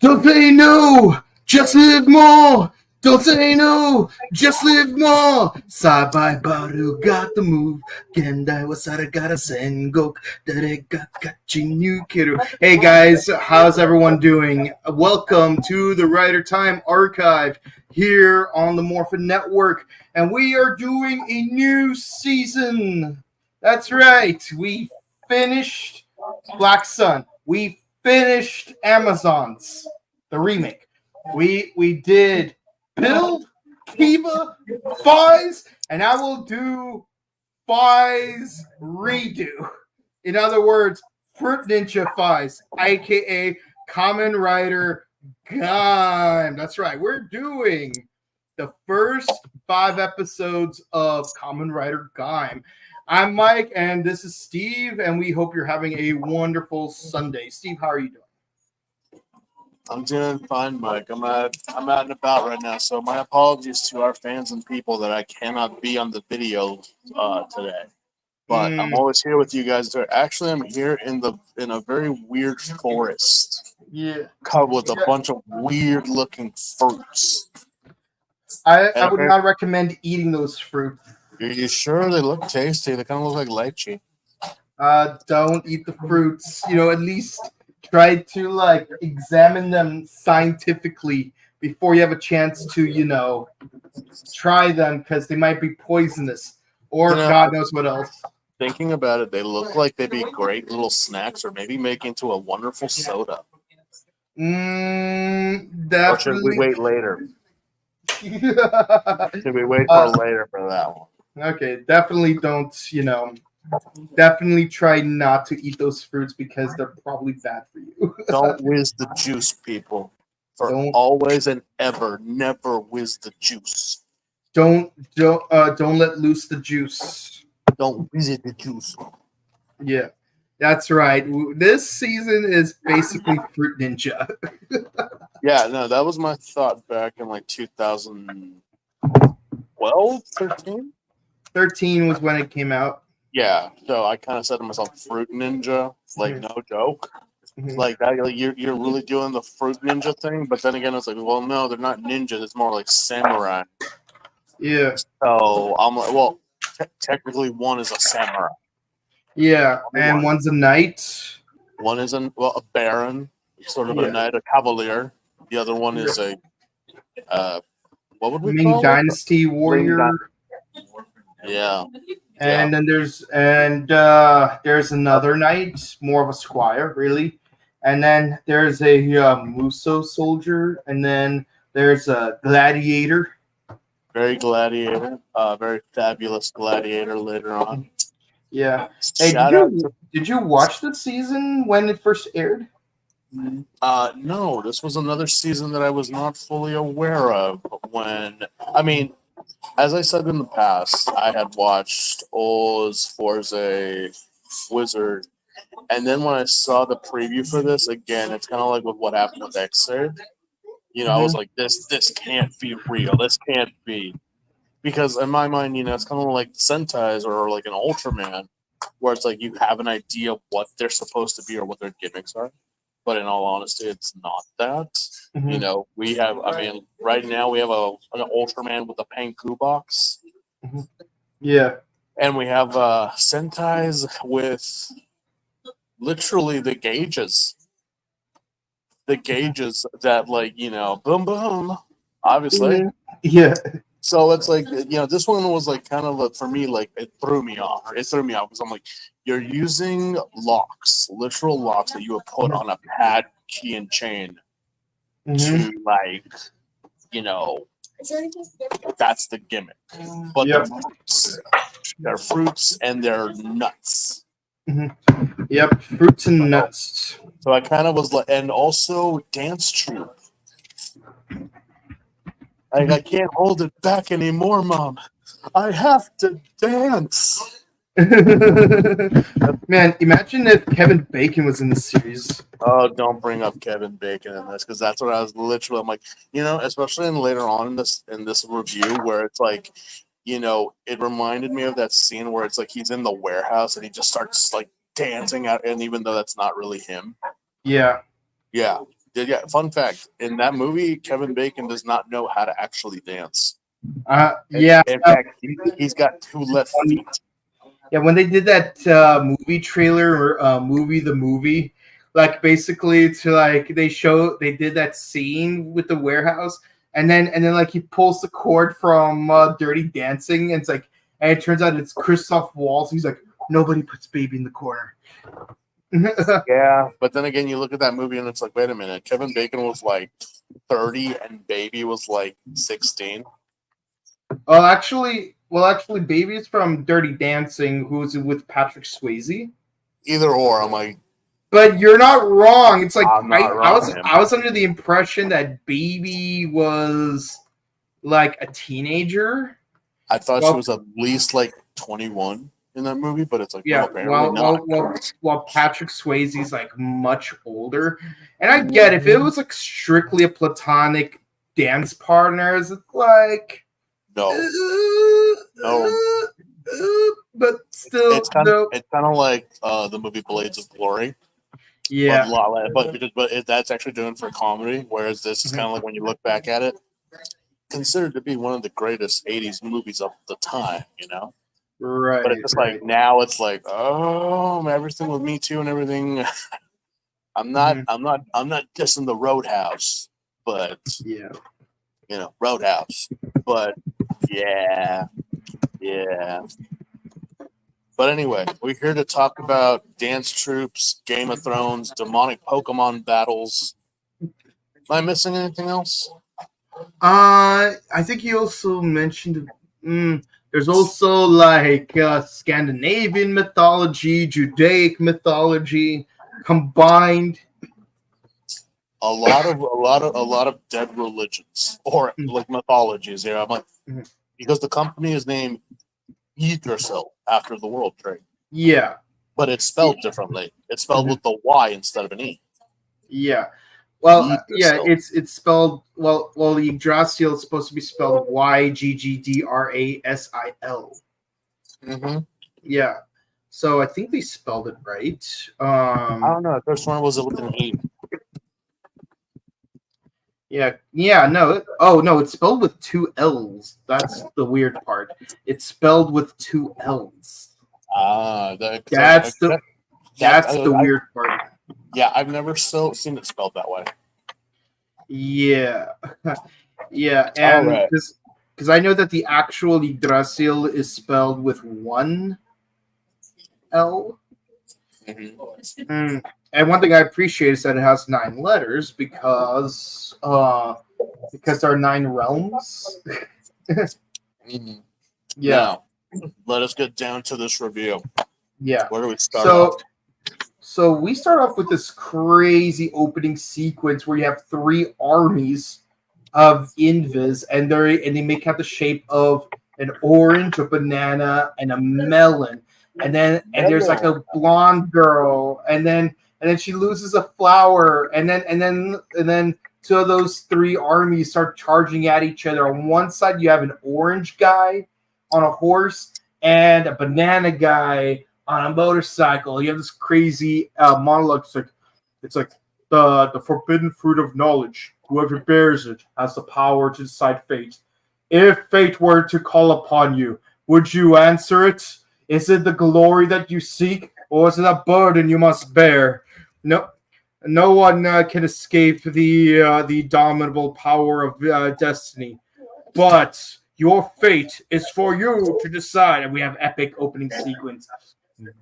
Don't say no, just live more. Don't say no, just live more. Sabai Baru got the move. Gendai Wasara got a Sengok. Darega Kachinyu Kiru. Hey guys, how's everyone doing? Welcome to the Rider Time Archive here on the Morphin Network. And we are doing a new season. That's right. We finished Black Sun. We finished Amazons, the remake. We did Build, Kiva, Fies, and I will do Fies redo. In other words, Fruit Ninja Fies, aka Kamen Rider Gaim. That's right. We're doing the first 5 episodes of Kamen Rider Gaim. I'm Mike, and this is Steve, and we hope you're having a wonderful Sunday. Steve, how are you doing? I'm doing fine, Mike. I'm out and about right now, so my apologies to our fans and people that I cannot be on the video today. But I'm always here with you guys. Actually, I'm here in a very weird forest. Yeah, covered with a bunch of weird looking fruits. I would not recommend eating those fruits. Are you sure they look tasty? They kind of look like lychee. Don't eat the fruits. At least try to examine them scientifically before you have a chance to try them, because they might be poisonous or God knows what else. Thinking about it, they look like they'd be great little snacks, or maybe make into a wonderful soda. Definitely. Or should we wait later? Should we wait for later for that one? Okay, definitely don't, definitely try not to eat those fruits because they're probably bad for you. Don't whiz the juice, people. Always and ever, never whiz the juice. Don't let loose the juice. Don't visit the juice. Yeah, that's right. This season is basically Fruit Ninja. Yeah, no, that was my thought back in 2012, 13? 13 was when it came out. Yeah, so I kind of said to myself, Fruit Ninja, no joke. Mm-hmm. Like that, you're really doing the Fruit Ninja thing, but then again, it's like, well, no, they're not ninjas. It's more like samurai. Yeah. So I'm like, well, technically, one is a samurai. Yeah, and one's a knight. One is a baron, sort of a knight, a cavalier. The other one is a what would we Ming call Dynasty warrior. Yeah. And then there's another knight, more of a squire, really. And then there's a Muso soldier, and then there's a gladiator. Very fabulous gladiator later on. Yeah. Hey, did you watch the season when it first aired? No, this was another season that I was not fully aware of. As I said in the past, I had watched Oz, Forza, Wizard, and then when I saw the preview for this, again, it's kind of like with what happened with X-Ray. I was like, this can't be real. This can't be. Because in my mind, it's kind of like Sentais or like an Ultraman, where it's like you have an idea of what they're supposed to be or what their gimmicks are. But in all honesty, it's not that. Mm-hmm. We have, right now we have an Ultraman with a Panku box. Mm-hmm. Yeah. And we have Sentais with literally the gauges. The gauges that, boom, boom, obviously. Yeah. So it's like, this one was kind of for me, it threw me off. It threw me off because I'm like, you're using locks, literal locks that you would put on a pad, key, and chain to that's the gimmick. But they're fruits and they're nuts. Mm-hmm. Yep, fruits and nuts. So I kind of was like, and also dance troupe. I can't hold it back anymore, Mom. I have to dance. Man, imagine if Kevin Bacon was in the series. Oh, don't bring up Kevin Bacon in this, because that's what I was literally. I'm like, especially later on in this review, where it's like, it reminded me of that scene where it's like he's in the warehouse and he just starts dancing out, and even though that's not really him. Yeah. Yeah. Yeah, fun fact: in that movie, Kevin Bacon does not know how to actually dance. Yeah. In fact, he's got two left feet. Yeah, when they did that movie trailer or the movie, like basically to like they did that scene with the warehouse, and then like he pulls the cord from Dirty Dancing, and it's like, and it turns out it's Christoph Waltz. He's like, nobody puts baby in the corner. Yeah, but then again, you look at that movie and it's like, wait a minute, Kevin Bacon was like 30 and Baby was like 16. Well, actually, baby is from Dirty Dancing, who's with Patrick Swayze. Either or, I'm like, But you're not wrong. It's like I'm not I wrong, was man. I was under the impression that Baby was like a teenager. I thought she Well, was at least like 21 in that movie, but it's like, no, yeah. apparently Well, not. well, well, well. Patrick Swayze's like much older, and I get if it was like strictly a platonic dance partners, it's like No, no. but still no. It's kind of like the movie Blades of Glory, but Yeah. that's actually doing for comedy, whereas this is kind of like when you look back at it, considered to be one of the greatest '80s movies of the time, you know. Right. But it's just Right. like now it's like, oh, everything with Me Too and everything. I'm not dissing the Roadhouse, but Yeah. Roadhouse. But yeah, yeah. But anyway, we're here to talk about dance troops, Game of Thrones, demonic Pokemon battles. Am I missing anything else? I think he also mentioned. There's also like Scandinavian mythology, Judaic mythology combined. A lot of dead religions or like mythologies. I'm like, because the company is named Yggdrasil after the World Trade, Yeah. but it's spelled differently. It's spelled with the Y instead of an E. Yeah. Well, yeah, Yggdrasil. it's spelled well. The Yggdrasil is supposed to be spelled Yggdrasil. Mm-hmm. Yeah. So I think they spelled it right. I don't know. The first one was with an E. Yeah, no. Oh no, it's spelled with two L's. That's the weird part. It's spelled with two L's. That's the weird part. Yeah, I've never seen it spelled that way. Yeah, yeah, and because I know that the actual Yggdrasil is spelled with one L. Mm-hmm. And one thing I appreciate is that it has 9 letters because there are 9 realms. Mm-hmm. Yeah. Now, let us get down to this review. Yeah. Where do we start off? So we start off with this crazy opening sequence where you have 3 armies of Invis, and they make out the shape of an orange, a banana, and a melon. And there's like a blonde girl, and then she loses a flower, and then two of those 3 armies start charging at each other. On one side, you have an orange guy on a horse and a banana guy on a motorcycle. You have this crazy monologue. It's like the forbidden fruit of knowledge. Whoever bears it has the power to decide fate. If fate were to call upon you, would you answer it? Is it the glory that you seek, or is it a burden you must bear? No one can escape the dominable power of destiny. But your fate is for you to decide. And we have epic opening sequence.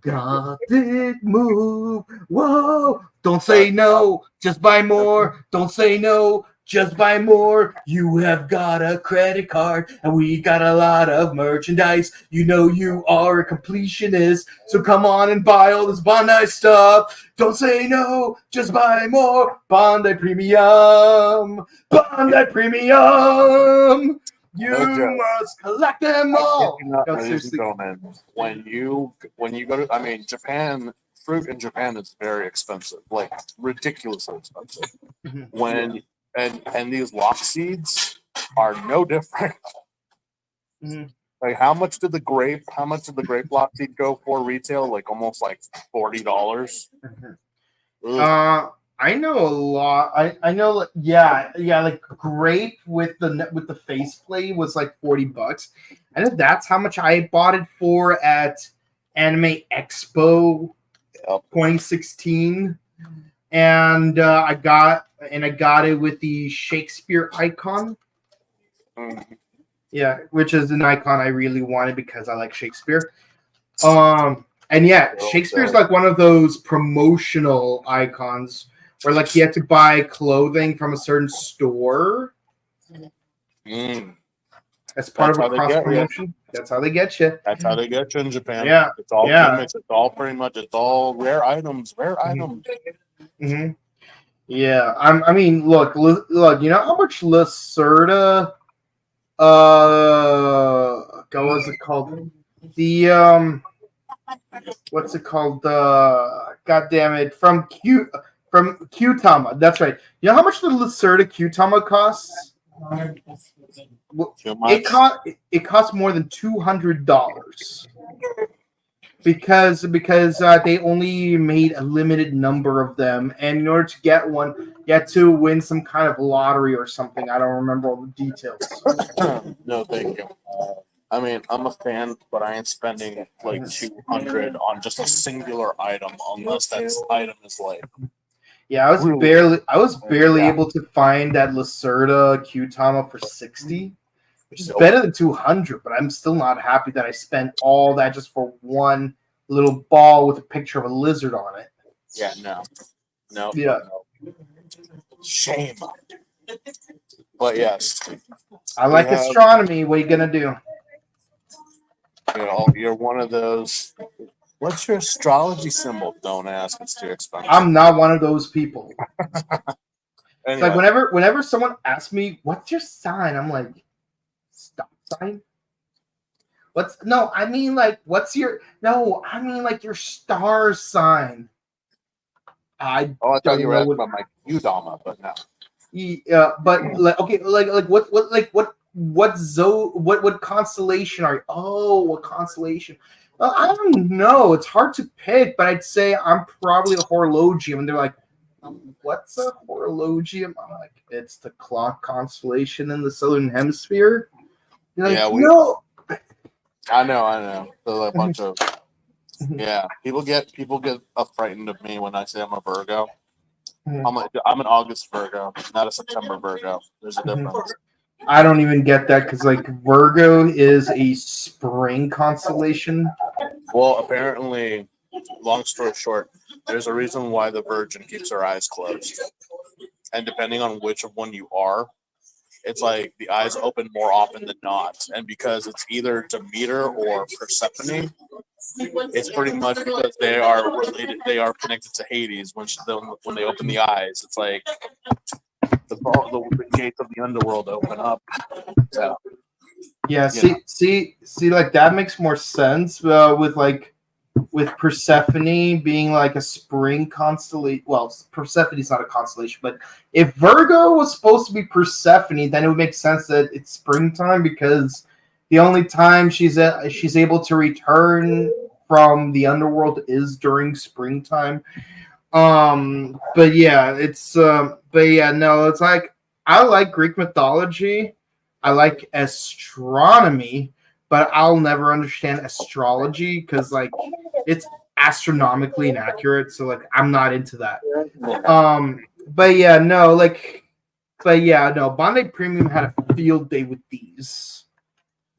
Got it move. Whoa. Don't say no. Just buy more. Don't say no. Just buy more. You have got a credit card and we got a lot of merchandise. You know you are a completionist. So come on and buy all this Bandai stuff. Don't say no. Just buy more. Bandai Premium. Bandai Premium. You must collect them all. Ladies and gentlemen, when you go to, I mean, Japan, fruit in Japan is very expensive, like ridiculously expensive. And these lock seeds are no different. Like how much did the grape lock seed go for retail? Like almost like $40. I know a lot. I know, yeah, like grape with the faceplate was like $40. I know that's how much I bought it for at Anime Expo Yep. 2016, and I got it with the Shakespeare icon. Mhm. Yeah, which is an icon I really wanted because I like Shakespeare. And yeah, Shakespeare's like one of those promotional icons where like you have to buy clothing from a certain store Mm. as part That's of a how they cross get you. promotion. That's how they get you. That's how they get you in Japan. Yeah, It's all yeah. gimmicks. It's all pretty much. It's all rare items. Rare items. Mm-hmm. Yeah, I mean, look. You know how much Lacerda? What was it called? The what's it called? God damn it! From Qtama. That's right. You know how much the Lacerda Qtama costs? Too It much. cost more than $200 because they only made a limited number of them, and in order to get one, you had to win some kind of lottery or something. I don't remember all the details. No, thank you. I mean, I'm a fan, but I ain't spending like 200 on just a singular item unless that item is like. Yeah, I was Really? barely Yeah. able to find that Lacerda Qtama for 60, which is Nope. better than 200, but I'm still not happy that I spent all that just for one little ball with a picture of a lizard on it. Yeah, no, Yeah. no. Shame. But yes, I we like have. astronomy. What are you gonna do? You know, you're one of those. What's your astrology symbol? Don't ask. It's too expensive. I'm not one of those people. It's like Anyway, whenever someone asks me, "What's your sign?" I'm like, "Stop sign." I mean like your star sign. I I thought you don't were know asking what. about my Udama, but no. Yeah, but like okay, like what constellation are you? Oh, what constellation? Well, I don't know. It's hard to pick, but I'd say I'm probably a horologium. And they're like, "What's a horologium?" I'm like, "It's the clock constellation in the southern hemisphere." You're like, Yeah, "No." I know. There's a bunch of. Yeah, people get frightened of me when I say I'm a Virgo. I'm an August Virgo, not a September Virgo. There's a difference. I don't even get that because like Virgo is a spring constellation. Well, apparently, long story short, there's a reason why the Virgin keeps her eyes closed, and depending on which of one you are, it's like the eyes open more often than not, and because it's either Demeter or Persephone, it's pretty much because they are related. They are connected to Hades when they open the eyes. It's like the gates of the underworld open up. So, Yeah, you know. see, like that makes more sense with Persephone being like a spring constellation. Well, Persephone's not a constellation, but if Virgo was supposed to be Persephone, then it would make sense that it's springtime because the only time she's able to return from the underworld is during springtime. But yeah, no, it's like I like Greek mythology. I like astronomy, but I'll never understand astrology because like it's astronomically inaccurate. So like I'm not into that. But yeah, no, Bandai Premium had a field day with these.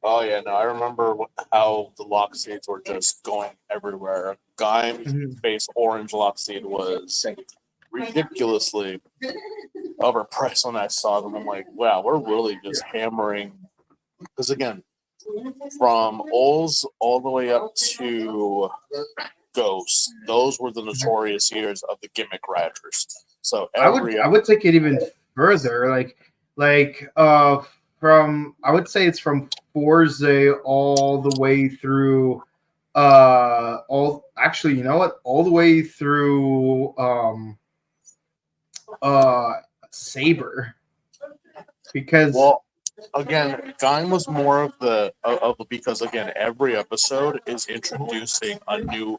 Oh yeah, no, I remember how the lock seeds were just going everywhere. Gaim base orange lock seed was ridiculously overpriced when I saw them. I'm like, wow, we're really just hammering. Because again, from Ols all the way up to Ghost, those were the notorious years of the gimmick riders. So I would take it even further, from I would say it's from Forza all the way through all actually you know what all the way through uh Saber because well, again, Gaim was more of because again every episode is introducing a new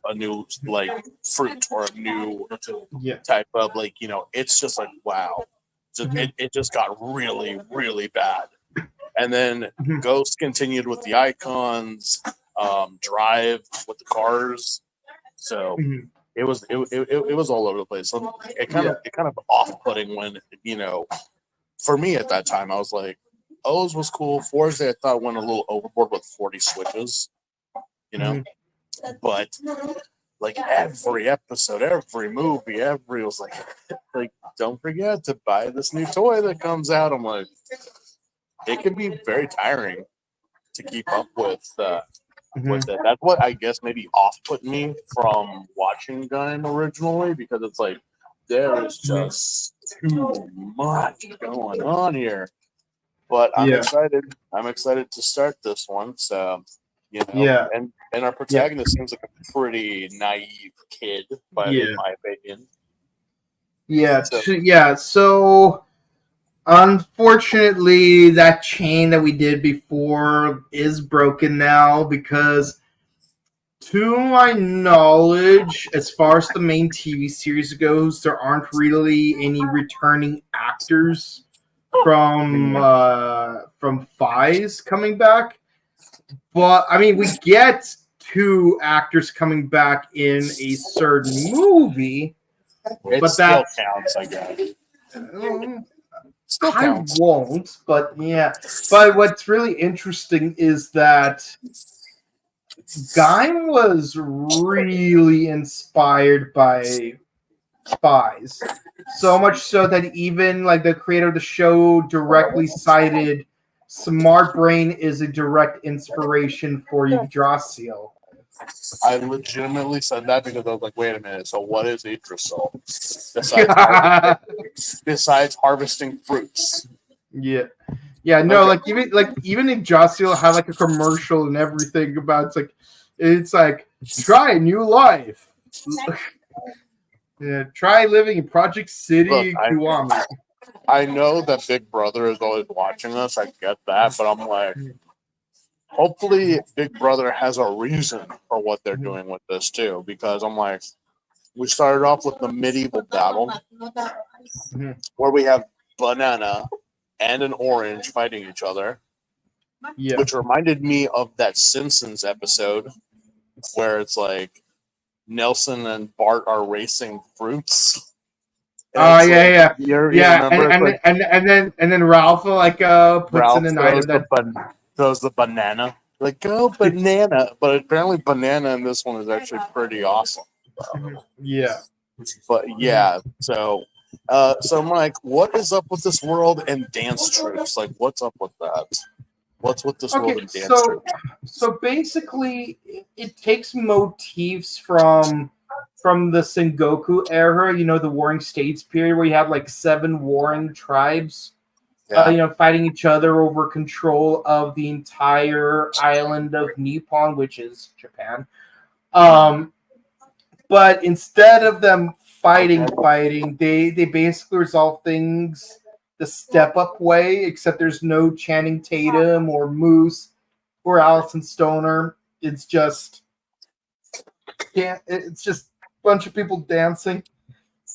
like fruit or a new Yeah. type of like it's just like wow, Mhm. it just got really bad, and then Mhm. Ghost continued with the icons, Drive with the cars, so Mhm. it was all over the place. So Yeah. it kind of off putting when for me at that time, I was like, O's was cool. Forza, I thought went a little overboard with 40 switches, you know. Mhm. But like every episode, every movie, every was like don't forget to buy this new toy that comes out. I'm like, it can be very tiring to keep up with Mhm. it. That's what I guess maybe off put me from watching Gun originally because it's like there is Mhm. just too much going on here. But I'm Yeah. excited. I'm excited to start this one. So, Yeah. and our Yeah. protagonist seems like a pretty naive kid, but in Yeah. my opinion. Yeah. So Yeah. So unfortunately, that chain that we did before is broken now because, to my knowledge, as far as the main TV series goes, there aren't really any returning actors from Fies coming back. But I mean, we get two actors coming back in a certain movie, it but still that counts, I guess. uh, Still I counts. won't. But yeah, but what's really interesting is that Gaim was really inspired by Spies. So much so that even like the creator of the show directly cited Smart Brain is a direct inspiration for Yggdrasil. I legitimately said that because I was like, wait a minute. So what is Yggdrasil yeah. besides harvesting fruits? Yeah, no, Okay. like even Yggdrasil had like a commercial and everything about it's like try a new life. Yeah, try living in Project Look, City, Kiwami. I know that Big Brother is always watching us. I get that, but I'm like, hopefully Big Brother has a reason for what they're Mhm. doing with this too, because I'm like, we started off with the medieval battle Mhm. where we have banana and an orange fighting each other, Yeah. which reminded me of that Simpsons episode where it's like Nelson and Bart are racing fruits, and Oh it's yeah, like yeah, you yeah, remember it's like and then Ralph puts in Ralph an item that throws the banana, like go banana, but apparently banana in this one is actually pretty awesome. yeah. But Mhm. yeah, so Mike, what is up with this world and dance troops? Like, what's up with that? What's with this world Okay, and dance so troops? so basically, it takes motifs from the Sengoku era. The Warring States period, where you have like seven warring tribes, Yeah, fighting each other over control of the entire island of Nippon, which is Japan. Um, but instead of them okay. fighting, they basically resolve things the step up way, except there's no Channing Tatum or Moose or Allison Stoner. It's just it's just a bunch of people dancing.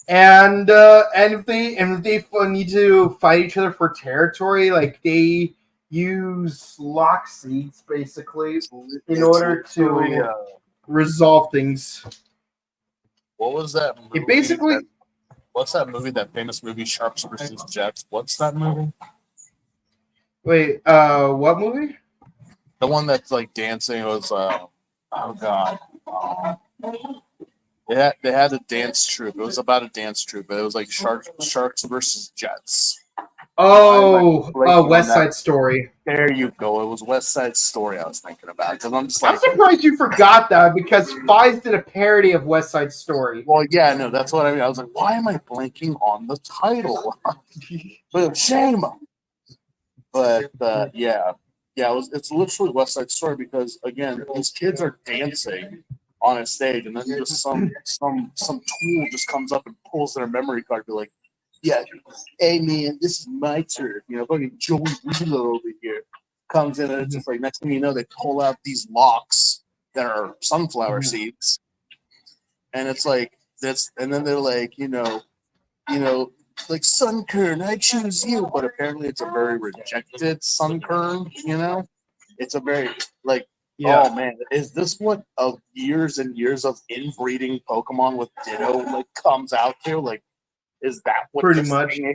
And if they need to fight each other for territory, like they use lock seeds basically in It's order literally to resolve things. what was that It movie? basically What's that movie? That famous movie, Sharks versus Jets. What's that movie? wait, what movie? The one that's like dancing. It was oh god. They had a dance troupe. It was about a dance troupe. It was like Sharks versus Jets. Why am I blanking on West that? Side Story. There you go. It was West Side Story I was thinking about because I'm just I'm like, surprised you forgot that because Five did a parody of West Side Story. well, yeah, no, that's what I mean. I was like, why am I blanking on the title? But shame. But yeah, it's literally West Side Story because again, these kids are dancing on a stage, and then just some tool just comes up and pulls their memory card, be like, yeah, hey man, this is my turn. Fucking Joey Wheeler over here comes in, and it's just like next thing you know, they pull out these locks that are sunflower seeds, and it's like this, and then they're like, you know, like Sunkern, I choose you, but apparently it's a very rejected Sunkern. It's a very like. Yeah, Oh man, is this what of years and years of inbreeding Pokemon with Ditto like comes out to? Like, is that what pretty this much. thing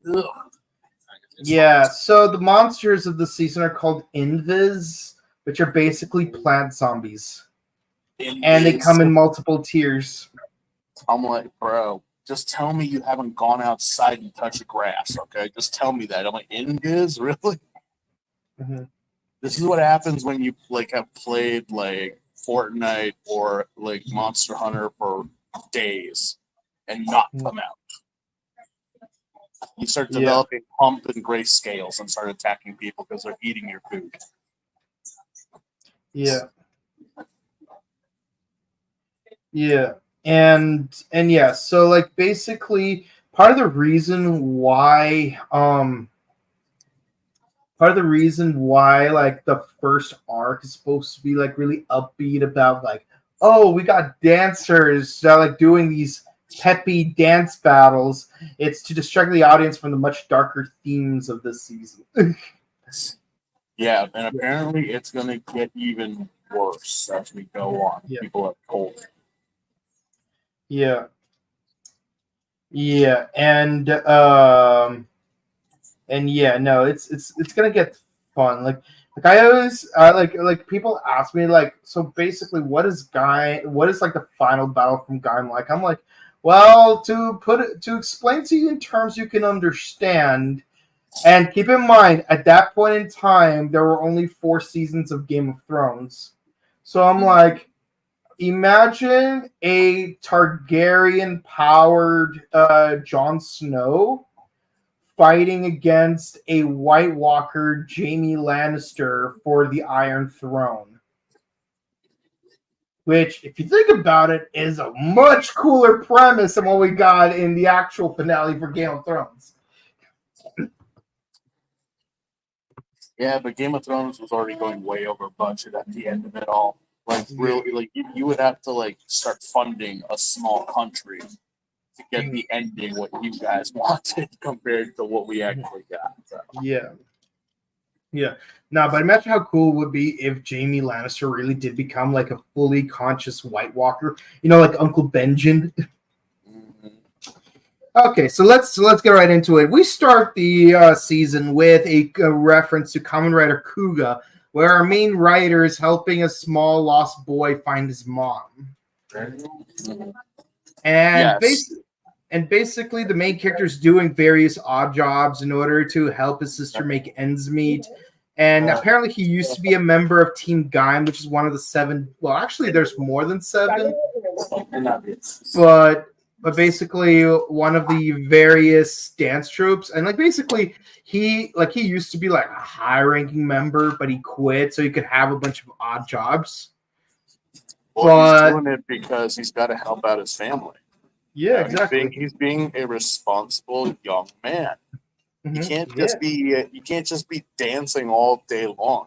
is? Ugh. Yeah, so the monsters of the season are called Invis, which are basically plant zombies. And they come in multiple tiers. I'm like, bro, just tell me you haven't gone outside and touched the grass, okay? Just tell me that. I'm like, Invis, really? Mm-hmm. This is what happens when you like have played like Fortnite or like Monster Hunter for days and not come out. You start developing hump and gray scales and start attacking people because they're eating your food. Yeah. Yeah. And yeah, so like basically part of the reason why like the first arc is supposed to be like really upbeat about like, oh, we got dancers that like doing these peppy dance battles. It's to distract the audience from the much darker themes of this season. Yeah, and apparently it's gonna get even worse as we go on. Yeah. People have told. Yeah. Yeah, and yeah, no, it's gonna get fun. Like I always like people ask me like, so basically, what is like the final battle from Gaim like? I'm like, well, to explain to you in terms you can understand, and keep in mind at that point in time there were only 4 seasons of Game of Thrones, so I'm like, imagine a Targaryen powered Jon Snow fighting against a White Walker Jaime Lannister for the Iron Throne. Which, if you think about it, is a much cooler premise than what we got in the actual finale for Game of Thrones. Yeah, but Game of Thrones was already going way over budget at the end of it all. Like, really, like you would have to like start funding a small country to get the ending what you guys wanted compared to what we actually got. So. Yeah. Yeah. Now, but imagine how cool it would be if Jaime Lannister really did become like a fully conscious White Walker. Like Uncle Benjen. Okay, so let's get right into it. We start the season with a reference to Kamen Rider Kuga, where our main rider is helping a small lost boy find his mom. And basically, the main character is doing various odd jobs in order to help his sister make ends meet. And apparently, he used to be a member of Team Gaim, which is one of the 7. Well, actually, there's more than 7. But basically, one of the various dance troops, and like basically, he used to be like a high-ranking member, but he quit so he could have a bunch of odd jobs. Well, he's doing it because he's got to help out his family. Yeah, exactly. He's being a responsible young man. You can't just be dancing all day long,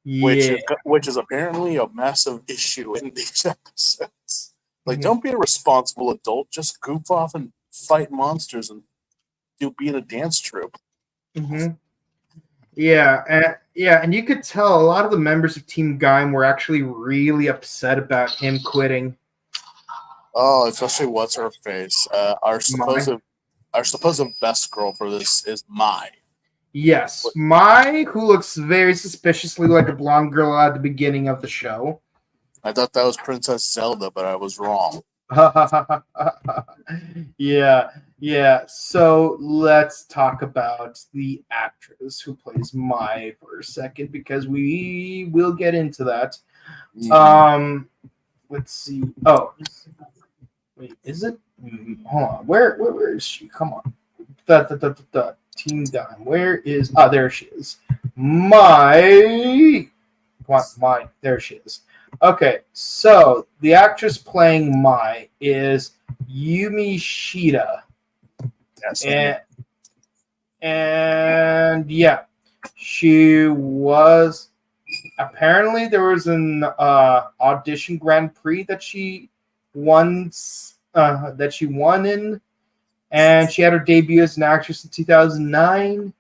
Which is apparently a massive issue in these episodes. Like, don't be a responsible adult. Just goof off and fight monsters and be in a dance troupe. Mm-hmm. Yeah, and you could tell a lot of the members of Team Gaim were actually really upset about him quitting. Oh, especially what's her face? Our supposed best girl for this is Mai. Yes, Mai, who looks very suspiciously like a blonde girl at the beginning of the show. I thought that was Princess Zelda, but I was wrong. Yeah. So let's talk about the actress who plays Mai for a second, because we will get into that. Let's see. Oh, wait, is it? Hold on. Where is she? Come on. Team Gaim. Where is? Oh, there she is. Mai. There she is. Okay, so the actress playing Mai is Yumi Shida. Yes. And yeah, she was apparently there was an audition Grand Prix that she won in, and she had her debut as an actress in 2009.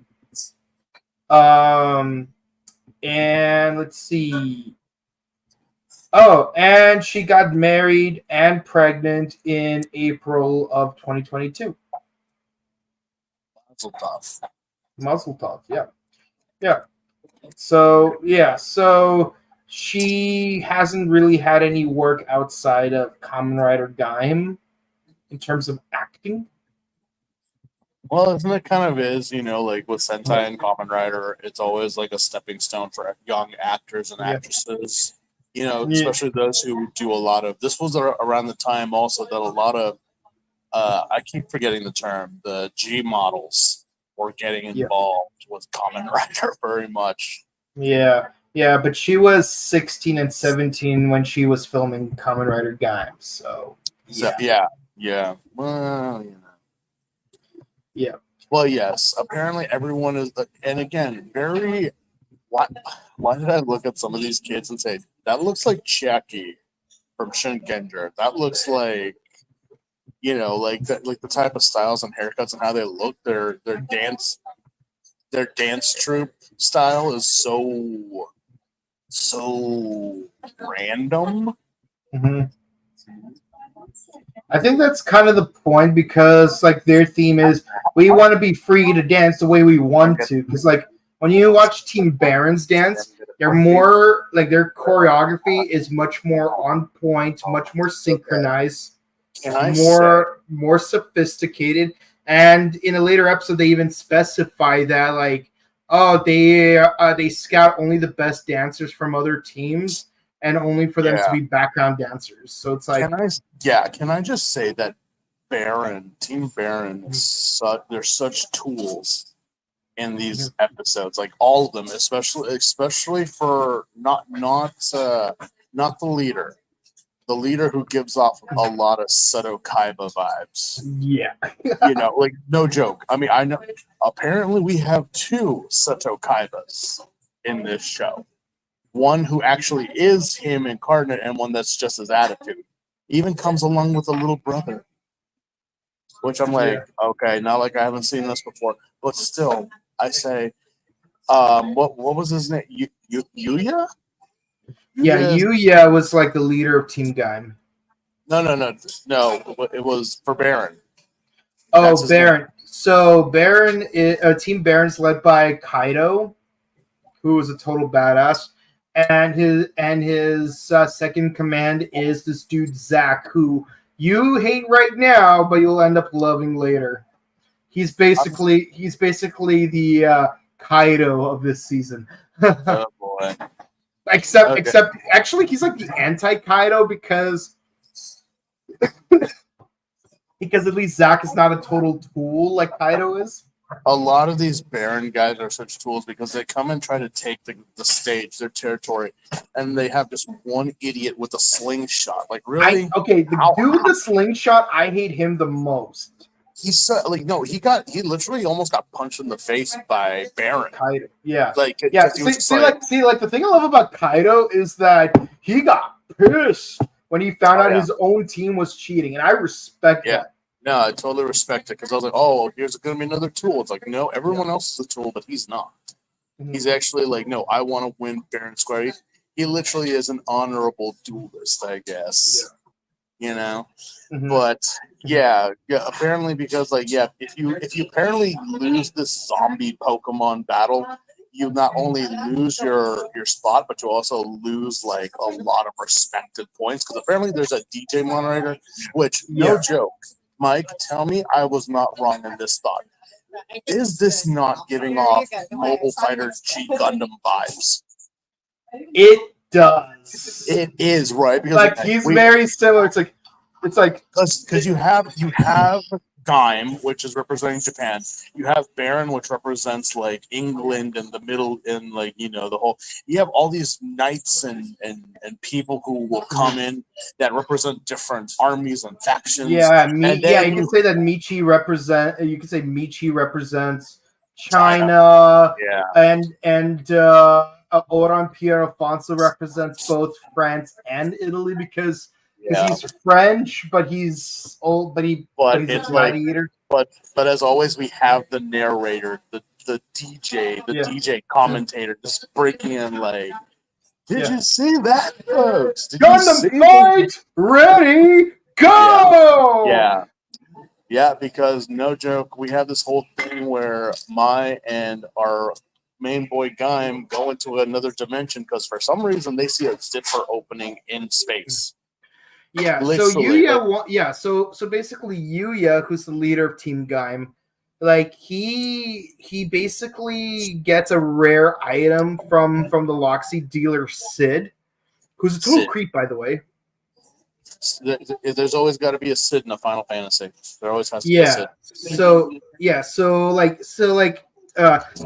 And let's see. Oh, and she got married and pregnant in April of 2022. Mazel tov. Muzzle tov, yeah. Yeah. So she hasn't really had any work outside of Kamen Rider Gaim in terms of acting. Well, isn't it kind of is, like with Sentai and Kamen Rider, it's always like a stepping stone for young actors and Yeah. actresses. Yeah. Especially those who do a lot of. This was around the time also that a lot of, I keep forgetting the term, the G models were getting Yeah. involved with Kamen Rider very much. Yeah. Yeah, but she was 16 and 17 when she was filming Kamen Rider Gaim, so Yeah. Well, Yeah. Well, yes. Apparently, everyone is, and again, very. Why did I look at some of these kids and say that looks like Chucky from Shinkenger? That looks like like that, like the type of styles and haircuts and how they look. Their dance troupe style is so random. hmm I think that's kind of the point because like their theme is we want to be free to dance the way we want to. Because like when you watch Team Barons dance, they're more like their choreography is much more on point, much more synchronized, Can I more sophisticated. And in a later episode, they even specify that like, oh, they scout only the best dancers from other teams and only for them to be background dancers. So it's like, Can I just say that Team Baron they're such tools in these episodes, like all of them, especially for not the leader. The leader who gives off a lot of Seto Kaiba vibes. yeah, Like no joke. I mean, I know apparently we have two Seto Kaibas in this show. One who actually is him incarnate and one that's just his attitude. Even comes along with a little brother. Which I'm like, okay, not like I haven't seen this before. But still, I say, what was his name? Yuya? yeah. Yuya was like the leader of Team Gaim. No. It was for Baron. Oh, Baron. So Baron, Team Baron's led by Kaido, who is a total badass, and his second command is this dude Zach, who you hate right now, but you'll end up loving later. He's basically the Kaido of this season. Oh boy. Except actually he's like the anti Kaido because at least Zach is not a total tool like Kaido is. A lot of these Baron guys are such tools because they come and try to take the stage, their territory, and they have just one idiot with a slingshot. Like really? The dude with the slingshot, I hate him the most. He's so, like no, he literally almost got punched in the face by Baron. Kaido, yeah. Like See, the thing I love about Kaido is that he got pissed when he found out his own team was cheating, and I respect that. No, I totally respect it because I was like, oh, here's going to be another tool. It's like, no, everyone else is a tool, but he's not. Mm-hmm. He's actually like, no, I want to win Baron Square. He literally is an honorable duelist, I guess. Yeah. Mm-hmm. But apparently because if you apparently lose this zombie Pokemon battle, you not only lose your spot, but you also lose like a lot of respected points because apparently there's a DJ moderator, which no joke. Mike, tell me I was not wrong in this thought. Is this not giving off Mobile Fighter G Gundam vibes? It does. It is, right? Because like he's very similar. It's like because you have Gaim, which is representing Japan. You have Baron, which represents like England and the middle, and like the whole. You have all these knights and and people who will come in that represent different armies and factions. Yeah, and yeah. then You can say that Michi represent. You can say Michi represents China, Yeah. and Oran Pierre Alfonso represents both France and Italy because Yeah. he's French, but he's old, but he's it's a like, gladiator. but as always, we have the narrator, the DJ, the Yeah. DJ commentator, just breaking in like, "Did Yeah. you see that, folks? Did you Gundam see fight, ready, go! Yeah, because no joke, we have this whole thing where Mai and our main boy Gaim go into another dimension because for some reason they see a zipper opening in space. Yeah, so Literally, Yuya, so basically Yuya, who's the leader of Team Gaim, like he basically gets a rare item from the Loxy dealer Sid, who's a total Sid. creep, by the way. There's always got to be a Sid in a Final Fantasy. There always has to be a Yeah. Sid.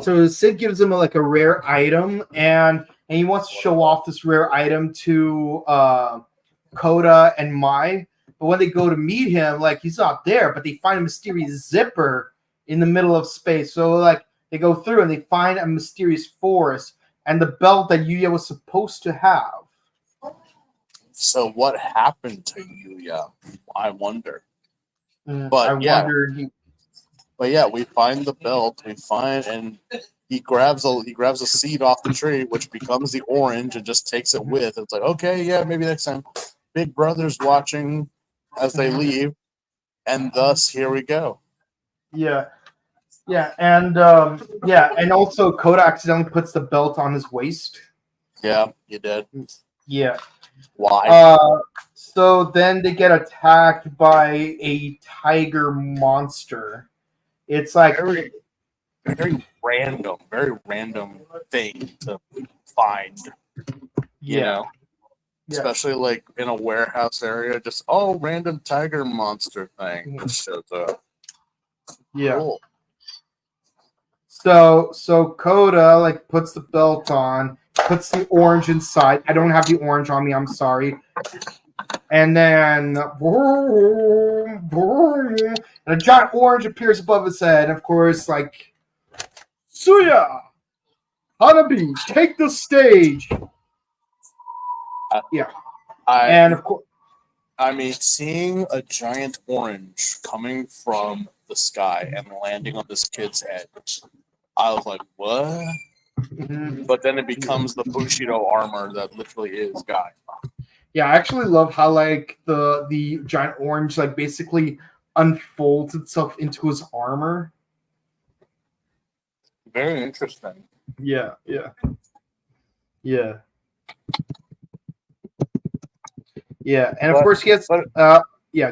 So Sid gives him a rare item, and he wants to show off this rare item to Koda and Mai. But when they go to meet him, like he's not there, but they find a mysterious zipper in the middle of space. So like they go through and they find a mysterious forest and the belt that Yuya was supposed to have. So what happened to Yuya? I wonder. But we find the belt. And he grabs a seed off the tree, which becomes the orange, and just takes it with. It's like, okay, yeah, maybe next time. Big Brother's watching as they leave, and thus here we go. Yeah, and also Koda accidentally puts the belt on his waist. Yeah, you did. Yeah. Why? So then they get attacked by a tiger monster. It's like very random thing to find. You know, especially like in a warehouse area, just random tiger monster thing just shows up. Yeah. Cool. So Koda like puts the belt on, puts the orange inside. I don't have the orange on me. I'm sorry. And then and a giant orange appears above his head. And of course, like Suya, Hanabi, take the stage. And of course, I mean, seeing a giant orange coming from the sky and landing on this kid's head, I was like, what? But then it becomes the Bushido armor that literally is Gaim. Yeah, I actually love how like the giant orange like basically unfolds itself into his armor. Very interesting. Yeah. And of course he has. Go ahead. Yeah,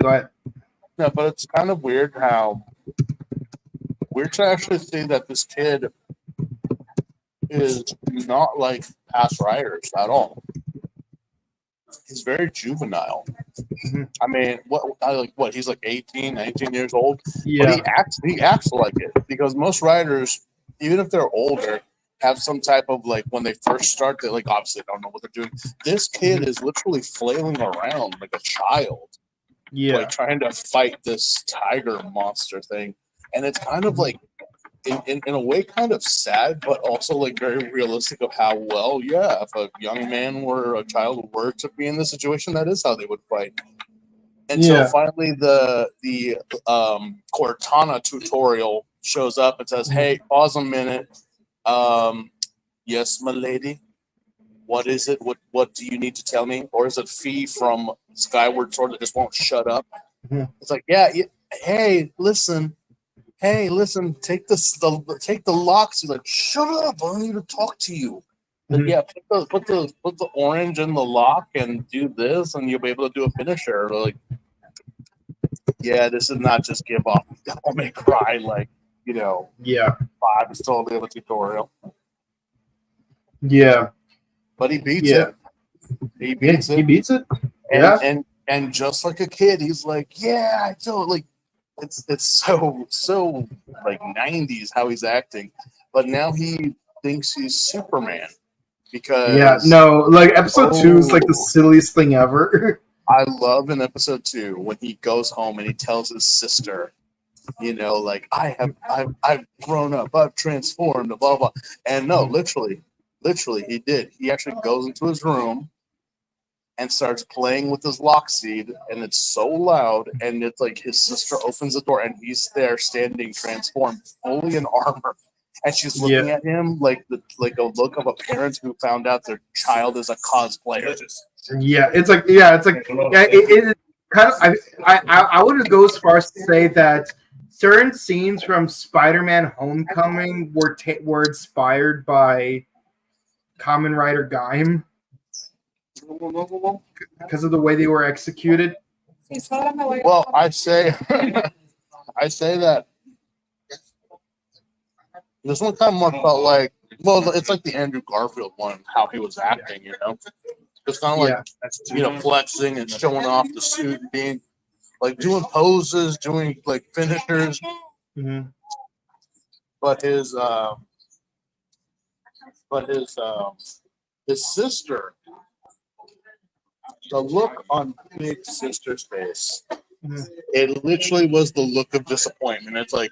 but it's kind of weird how we're to actually see that this kid is not like past riders at all. He's very juvenile. I mean, he's like 18, 19 years old. Yeah. But he acts like it because most riders, even if they're older, have some type of like when they first start, they like obviously don't know what they're doing. This kid is literally flailing around like a child. Yeah. Like trying to fight this tiger monster thing. And it's kind of like in a way kind of sad, but also like very realistic of how if a young man or a child were to be in this situation, that is how they would fight. Until finally the Cortana tutorial shows up and says, "Hey, pause a minute. Yes, my lady. What is it? What do you need to tell me? Or is it Fee from Skyward Sword that just won't shut up?" It's like, hey, listen, take the locks. He's like, shut up, I don't need to talk to you. Like, put the orange in the lock and do this, and you'll be able to do a finisher. Like, this is not just give up. Don't make cry like 5 is totally of a tutorial. Yeah. But he beats it. He beats it. And just like a kid, he's like, I totally. It's so like 90s how he's acting, but now he thinks he's Superman. Yeah, because no, like episode 2 is like the silliest thing ever. I love in episode 2 when he goes home and he tells his sister, like I've grown up, I've transformed, blah blah. And no, literally, he did. He actually goes into his room and starts playing with his lock seed, and it's so loud, and it's like his sister opens the door, and he's there standing, transformed, fully in armor, and she's looking Yeah, at him like a look of a parent who found out their child is a cosplayer. it kind of. I would go as far as to say that certain scenes from Spider-Man: Homecoming were inspired by Kamen Rider Gaim because of the way they were executed. Well, I say, I say that this one kind of more felt like, well, it's like the Andrew Garfield one, how he was acting, It's kind of like, flexing and showing off the suit, being like doing poses, doing like finishers. Mm-hmm. But his sister, the look on Big Sister's face, it literally was the look of disappointment. It's like,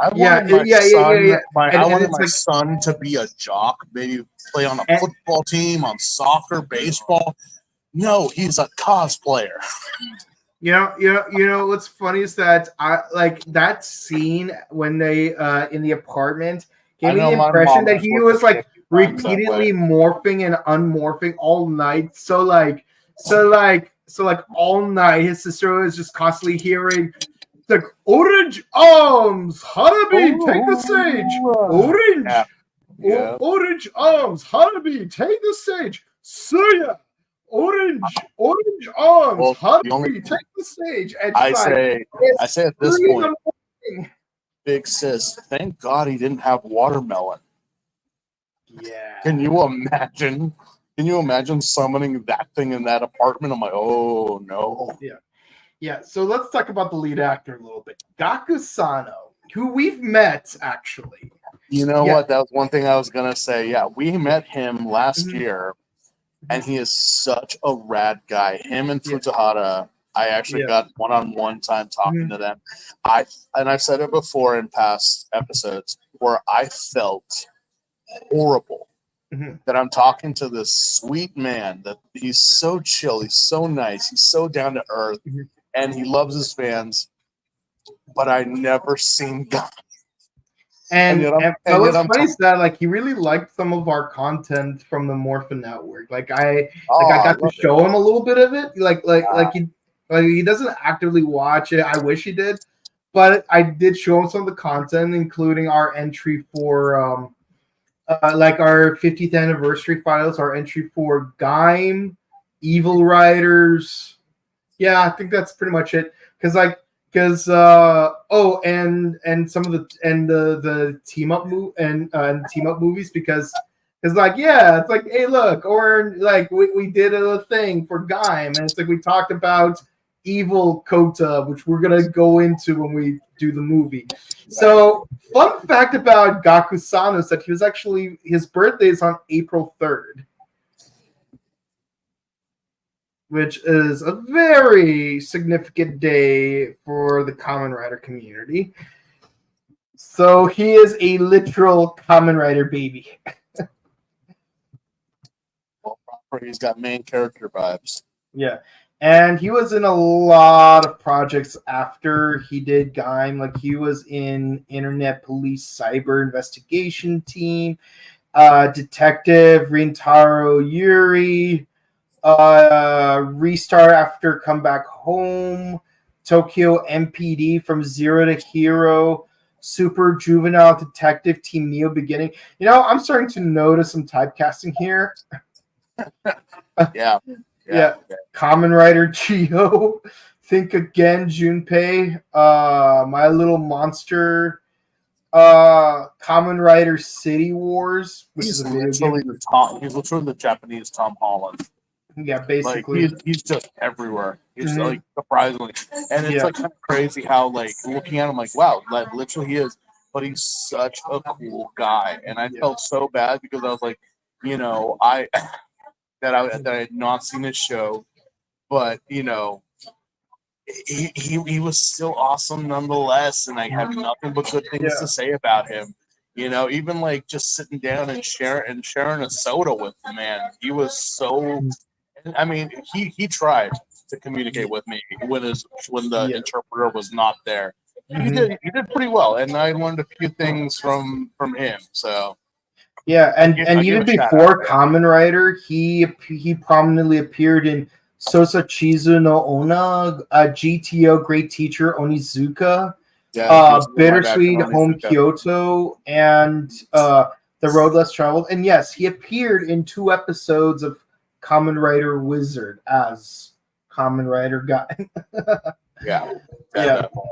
I wanted my son to be a jock, maybe play on a football team, on soccer, baseball. No, he's a cosplayer. What's funny is that I like that scene when they in the apartment gave me the impression that he was like repeatedly morphing and unmorphing all night. So all night his sister was just constantly hearing like orange arms, Hanabi, take the stage. Orange arms, Hanabi, take the stage. Suya, orange arms, Hanabi, take the stage. And I say at this point, Big Sis, thank God he didn't have watermelon. Yeah. Can you imagine? Can you imagine summoning that thing in that apartment? I'm like, oh no. Yeah, so let's talk about the lead actor a little bit. Gaku Sano, who we've met actually. You know what? That was one thing I was gonna say. Yeah, we met him last year, and he is such a rad guy. Him and Futahara, I actually got one-on-one time talking to them. I've said it before in past episodes where I felt horrible that I'm talking to this sweet man, that he's so chill, he's so nice, he's so down to earth, and he loves his fans, but I never seen God. And what's funny is that like he really liked some of our content from the Morphin Network. I got to show him a little bit of it. He doesn't actively watch it. I wish he did, but I did show him some of the content, including our entry for our 50th anniversary files, our entry for Gaim, Evil Riders. Yeah, I think that's pretty much it. And some of the team up team up movies because it's like, hey, look, or like we did a thing for Gaim, and it's like we talked about Evil Kota, which we're gonna go into when we do the movie. So, fun fact about Gaku Sano is that his birthday is on April 3rd. Which is a very significant day for the Kamen Rider community. So he is a literal Kamen Rider baby. Well, he's got main character vibes. Yeah. And he was in a lot of projects after he did Gaim. Like he was in Internet Police Cyber Investigation Team, Detective Rintaro Yuri, Restart After Come Back Home, Tokyo MPD From Zero to Hero, Super Juvenile Detective Team Neo Beginning. I'm starting to notice some typecasting here. Yeah. Kamen Rider Chio, Think Again Junpei, My Little Monster, Kamen Rider City Wars, which is a video game. He's literally the Japanese Tom Holland. Yeah, basically. Like, he's just everywhere. He's like surprisingly, and it's like kind of crazy how like looking at him like, wow, like literally he is, but he's such a cool guy, and I felt so bad because I was like, you know, that I had not seen his show, but you know, he was still awesome nonetheless, and I have nothing but good things to say about him. You know, even like just sitting down and sharing a soda with the man. He was so. I mean, he tried to communicate with me when the Yeah. interpreter was not there. Mhm. He did pretty well, and I learned a few things from him. So Yeah, and I give even a shout out before there. Kamen Rider, he prominently appeared in Sosa Chizu no Ona, GTO Great Teacher Onizuka, Yeah, he was in live action Bittersweet on Home Izuka. Kyoto, and The Road Less Traveled. And yes, he appeared in 2 episodes of Kamen Rider Wizard as Kamen Rider guy. Yeah, Yeah. definitely.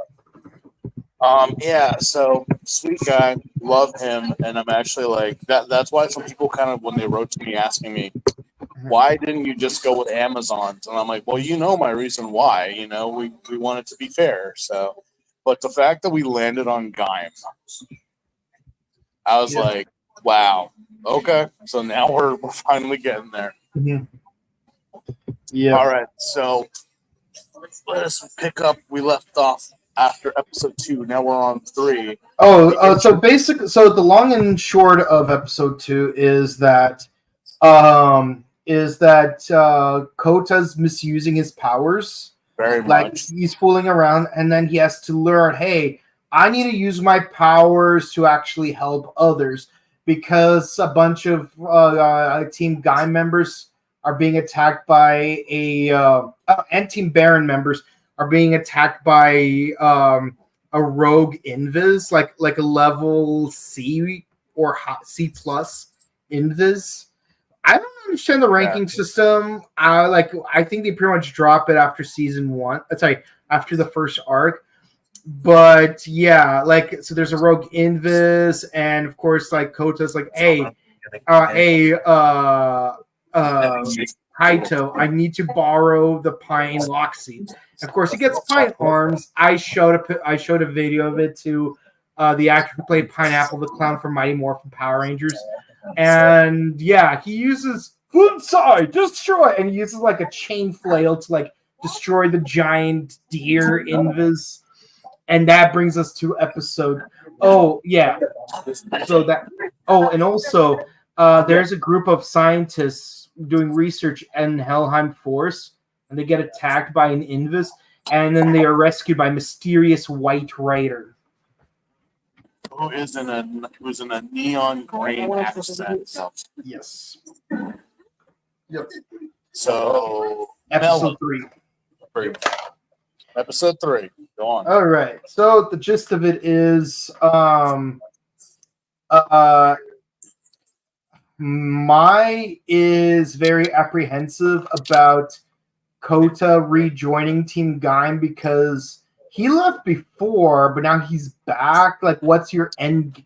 Yeah, so sweet guy, love him, and I'm actually like that. That's why some people kind of when they wrote to me asking me why didn't you just go with Amazon's, and I'm like, well, you know my reason why. You know, we want it to be fair. So, but the fact that we landed on Gaim, I was Yeah. like, wow, okay. So now we're finally getting there. Mhm. Yeah. All right, so let us pick up. We left off after episode 2. Now we're on 3. So basically, so the long and short of episode 2 is that Kota's misusing his powers. Very Like much. he's fooling around, and then he has to learn, hey, I need to use my powers to actually help others because a bunch of Team Guy members are being attacked by and Team Baron members are being attacked by a rogue invis, like a level C or C plus invis. I don't understand the Yeah. ranking system. I think they pretty much drop it after season 1. Sorry, after the first arc. But yeah, like so there's a rogue invis, and of course like Kota's like, hey, Kaito, I need to borrow the pine lock seed. Of course, he gets pine arms. I showed a video of it to the actor who played Pineapple the Clown from Mighty Morphin Power Rangers, and yeah, he uses Funsai destroy, and he uses like a chain flail to like destroy the giant deer invis, and that brings us to episode. Oh yeah, so that. Oh, and also, there's a group of scientists doing research in Helheim Forest, and they get attacked by an invis, and then they are rescued by mysterious White Rider. Who's in a neon green accent. Yes. So Episode 3. Episode 3. Go on. All right. So the gist of it is, Mai is very apprehensive about Kota rejoining Team Gaim because he left before, but now he's back. Like, what's your end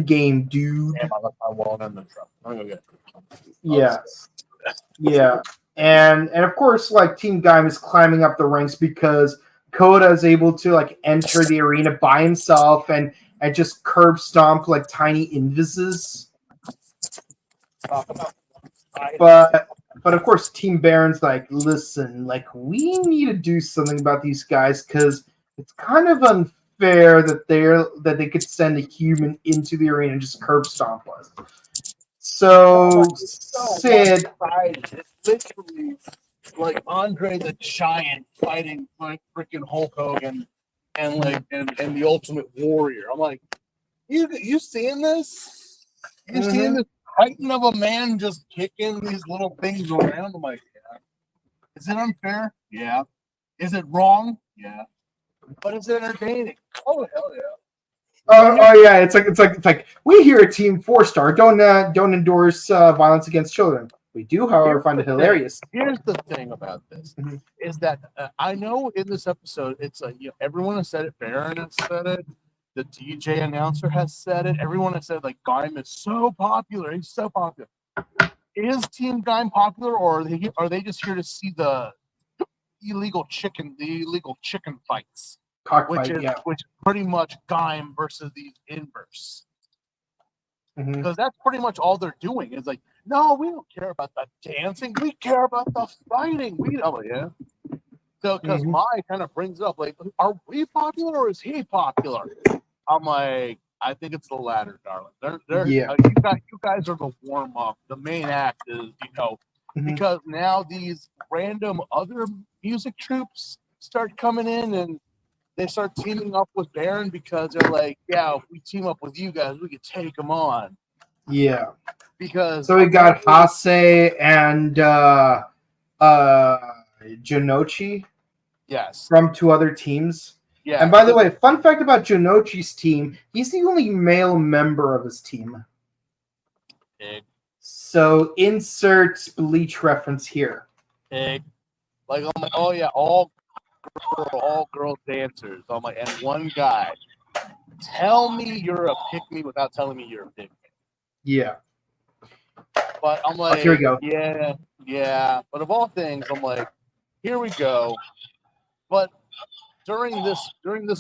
game, dude? Damn, I won't end the truck. I'm gonna go get it. Yes. Yeah. And of course, like Team Gaim is climbing up the ranks because Kota is able to like enter the arena by himself and just curb stomp like tiny invises. But of course, Team Baron's like, listen, like we need to do something about these guys because it's kind of unfair that they could send a human into the arena and just curb stomp us. So Sid, It's literally like Andre the Giant fighting like freaking Hulk Hogan and the Ultimate Warrior. I'm like, you seeing this? You seeing this titan of a man just kicking these little things around? I'm like, yeah. Is it unfair? Yeah. Is it wrong? Yeah. But it's entertaining. Oh hell yeah. Oh yeah, it's like we here at Team 4-Star don't endorse violence against children. We do, however, find it hilarious. Here's the thing about this is that I know in this episode it's everyone has said it. Baron has said it. The DJ announcer has said it. Everyone has said like Gaim is so popular. He's so popular. Is Team Gaim popular, or are they just here to see the illegal chicken fights? Cockfight, Which is pretty much Gaim versus the inverse. because that's pretty much all they're doing. It's like, no, we don't care about the dancing. We care about the fighting. I'm like, yeah. So, because Mai kind of brings it up, like, are we popular or is he popular? I'm like, I think it's the latter, darling. Yeah. You guys are the warm up. The main act is, because now these random other music troops start coming in and they start teaming up with Baron because they're like, yeah, if we team up with you guys, we could take them on. Yeah. Because so we got Hase and Janochi. Yes. From 2 other teams. Yeah. And by the way, fun fact about Janochi's team, he's the only male member of his team. Pig. So insert Bleach reference here. Pig. Like, I'm like, oh yeah, all girl dancers. I'm like, and one guy. Tell me you're a pick-me without telling me you're a pick-me. Yeah. But I'm like, here we go. Yeah. But of all things, I'm like, here we go. But during this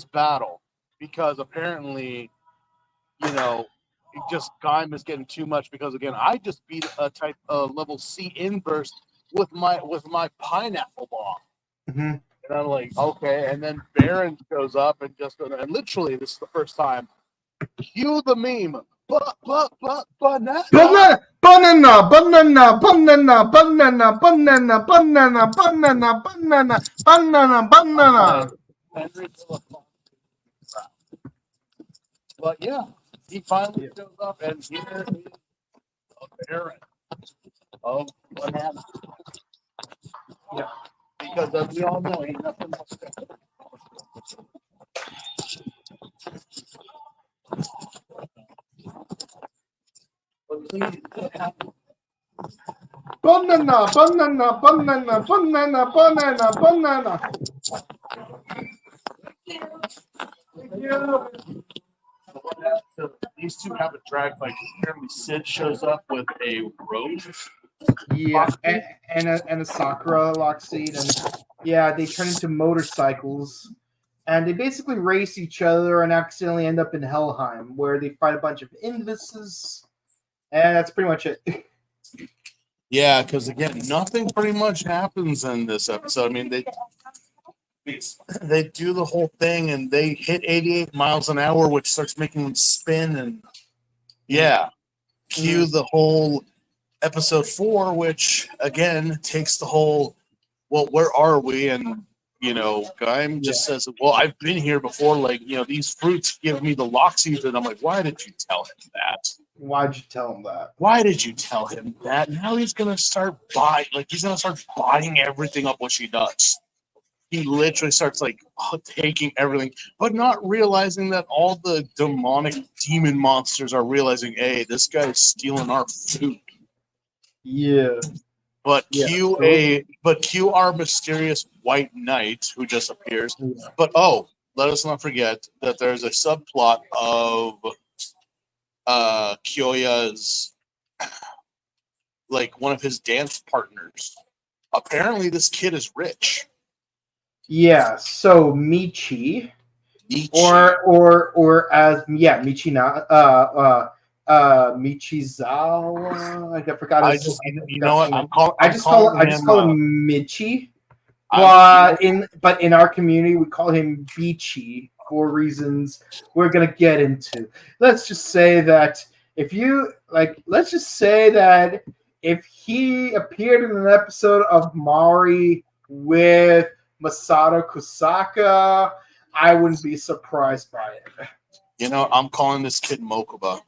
battle, because apparently, Gaim is getting too much because again, I just beat a type level C inverse with my pineapple bomb. And I'm like, okay, and then Baron shows up and and literally this is the first time. Cue the meme. Banana. But yeah, he finally shows up, and here is a Baron of banana. Yeah, because as we all know, ain't nothing but but please, banana. So these two have a drag fight. Apparently, Sid shows up with a rope. Yeah, and a Sakura Lockseed, and yeah, they turn into motorcycles, and they basically race each other and accidentally end up in Helheim, where they fight a bunch of Invises, and that's pretty much it. Yeah, because again, nothing pretty much happens in this episode. I mean, they do the whole thing and they hit 88 miles an hour, which starts making them spin, and cue the whole episode 4, which again takes the whole, well, where are we? And Gaim just says, well, I've been here before. Like, these fruits give me the Loxies, and I'm like, why did you tell him that? Why'd you tell him that? Why did you tell him that? Now he's gonna start buying everything up what she does. He literally starts taking everything, but not realizing that all the demonic demon monsters are realizing, hey, this guy's stealing our food. Yeah. But cue our mysterious white knight who just appears. Yeah. But let us not forget that there's a subplot of Kyoya's, one of his dance partners. Apparently, this kid is rich. Yeah. So Michi. Or as Michina Michizawa. I forgot. I just call him Michi. But in our community, we call him Beachy for reasons we're gonna get into. Let's just say that if he appeared in an episode of Mari with Masato Kusaka, I wouldn't be surprised by it. I'm calling this kid Mokuba.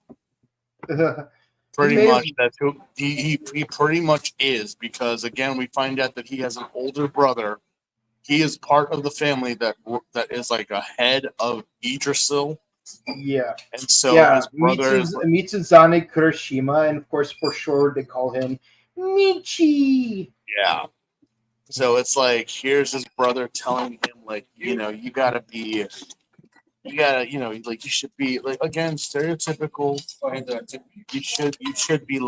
Pretty much, that's who he pretty much is, because again, we find out that he has an older brother. He is part of the family that is like a head of Yggdrasil. Yeah. And so his brother Mitsuzane Kurashima, and of course for short they call him Michi. Yeah. So it's like, here's his brother telling him, you gotta be, you should be, again, stereotypical. You should be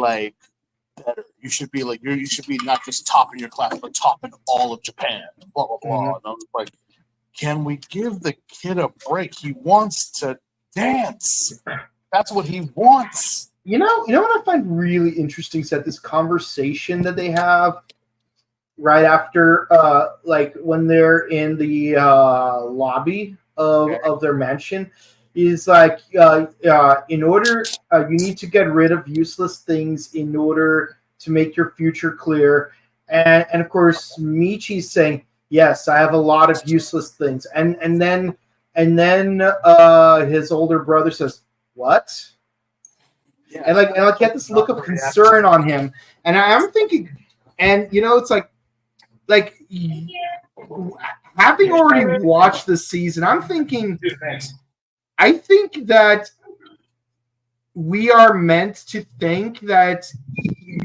better. You should be you should be not just top in your class, but top in all of Japan. Blah blah blah. And I was like, can we give the kid a break? He wants to dance. That's what he wants. You know what I find really interesting is that this conversation that they have right after, like when they're in the lobby Okay. of their mansion, is like, in order, you need to get rid of useless things in order to make your future clear. And of course, Michi's saying, "Yes, I have a lot of useless things," and then his older brother says, "What?" And like he had this look of concern on him, and I'm thinking, and it's like having already watched this season, I'm thinking, I think that we are meant to think that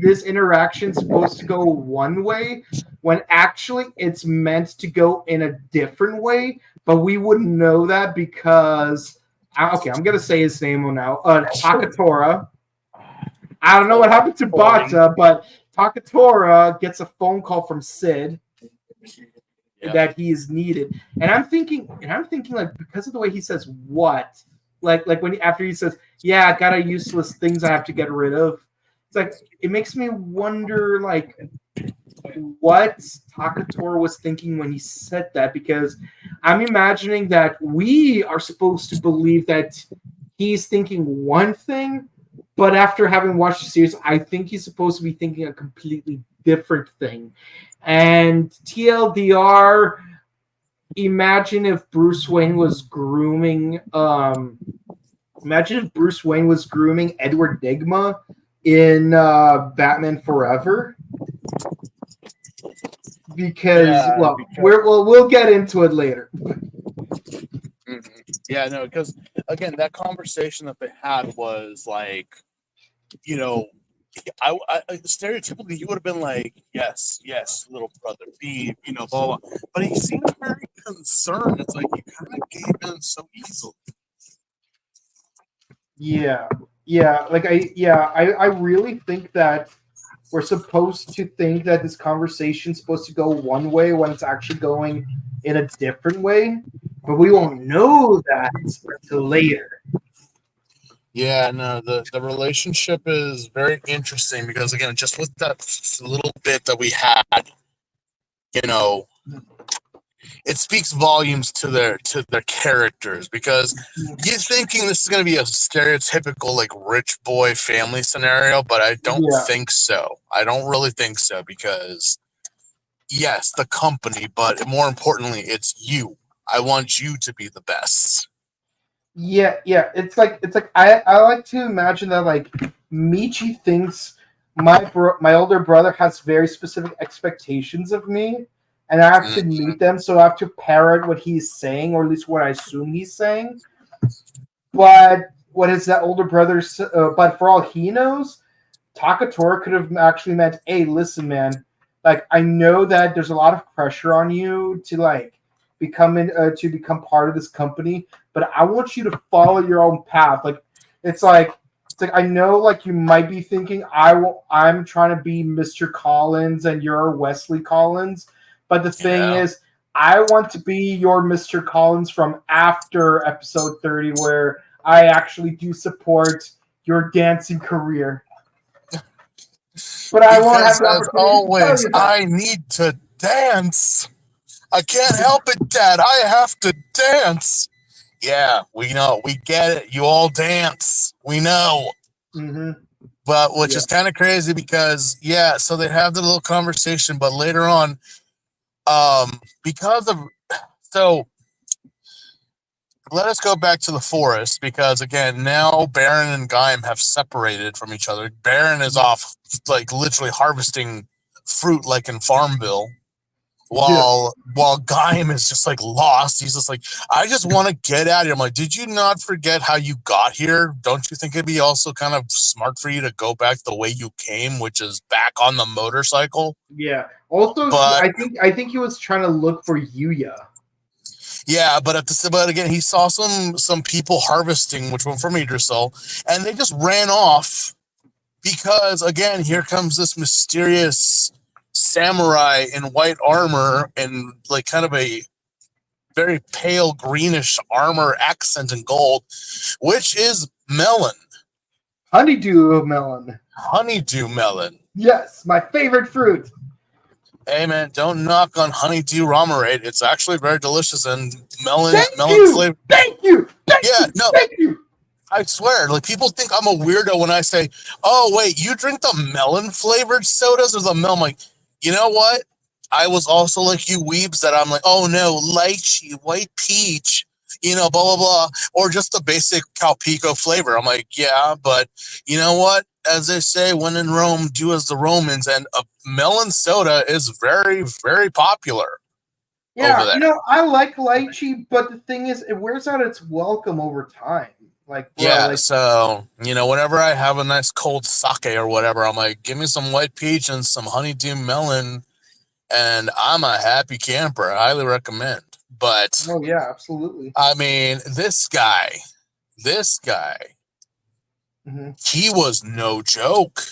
this interaction is supposed to go one way when actually it's meant to go in a different way, but we wouldn't know that because, okay, I'm gonna say his name now, Takatora. I don't know what happened to Bata, but Takatora gets a phone call from Sid that he is needed. And I'm thinking like, because of the way he says what, like when after he says, "Yeah, I got a useless things I have to get rid of." It's like it makes me wonder like what Takatora was thinking when he said that, because I'm imagining that we are supposed to believe that he's thinking one thing, but after having watched the series, I think he's supposed to be thinking a completely different thing. And TLDR, imagine if Bruce Wayne was grooming Edward Nygma in Batman Forever, because we'll get into it later. Mhm. Yeah, no, because again, that conversation that they had was like, you know, stereotypically, you would have been like, yes, yes, little brother, be, blah, blah. But he seemed very concerned. It's like you kind of gave in so easily. Yeah, yeah, I really think that we're supposed to think that this conversation's supposed to go one way when it's actually going in a different way, but we won't know that until later. Yeah, no, the relationship is very interesting because again, just with that little bit that we had, you know, it speaks volumes to their characters because you're thinking this is going to be a stereotypical like rich boy family scenario, but I don't Yeah, think so. I don't really think so because yes, the company, but more importantly, it's you. I want you to be the best. yeah. It's like I like to imagine that like Michi thinks my older brother has very specific expectations of me, and I have to Mm, meet them, so I have to parrot what he's saying, or at least what I assume he's saying. But what is that older brother's? But for all he knows, Takatora could have actually meant, "Hey, listen, man. Like, I know that there's a lot of pressure on you to to become part of this company, but I want you to follow your own path. Like, it's like I know, like you might be thinking, I'm trying to be Mr. Collins and you're Wesley Collins, but the thing yeah. is, I want to be your Mr. Collins from after episode 30, where I actually do support your dancing career, but I won't have Because the as opportunity to tell always, you that." I need to dance. I can't help it, Dad. I have to dance. Yeah, we know. We get it. You all dance. We know. Mm-hmm. But which Yeah. is kind of crazy because yeah, so they have the little conversation, but later on, because of so let us go back to the forest because again, now Baron and Gaim have separated from each other. Baron is off like literally harvesting fruit like in Farmville Yeah. while Gaim is just like lost. He's just like, I just want to get out of here. I'm like, did you not forget how you got here? Don't you think it'd be also kind of smart for you to go back the way you came, which is back on the motorcycle? Yeah. Also, But I think he was trying to look for Yuya. yeah, but again, he saw some people harvesting, which went from Idrisol, and they just ran off because again, here comes this mysterious samurai in white armor and like kind of a very pale greenish armor accent in gold, which is Melon. Honeydew melon. Honeydew melon. Yes, my favorite fruit. Hey man, don't knock on honeydew ramerade. It's actually very delicious and melon Thank flavor. you. Thank you. Thank Yeah, you. no, Thank you. I swear, like people think I'm a weirdo when I say, "Oh wait, you drink the melon flavored sodas or the melon?" I'm like, you know what? I was also like you weebs that I'm like, oh no, lychee, white peach, blah blah blah, or just the basic Calpico flavor. I'm like, yeah, but you know what? As they say, when in Rome, do as the Romans, and a melon soda is very, very popular over Yeah, there. I like lychee, but the thing is, it wears out its welcome over time. Like, bro, Yeah, like, so whenever I have a nice cold sake or whatever, I'm like, give me some white peach and some honeydew melon, and I'm a happy camper. I highly recommend. But oh yeah, absolutely. I mean, this guy, Hmm. he was no joke.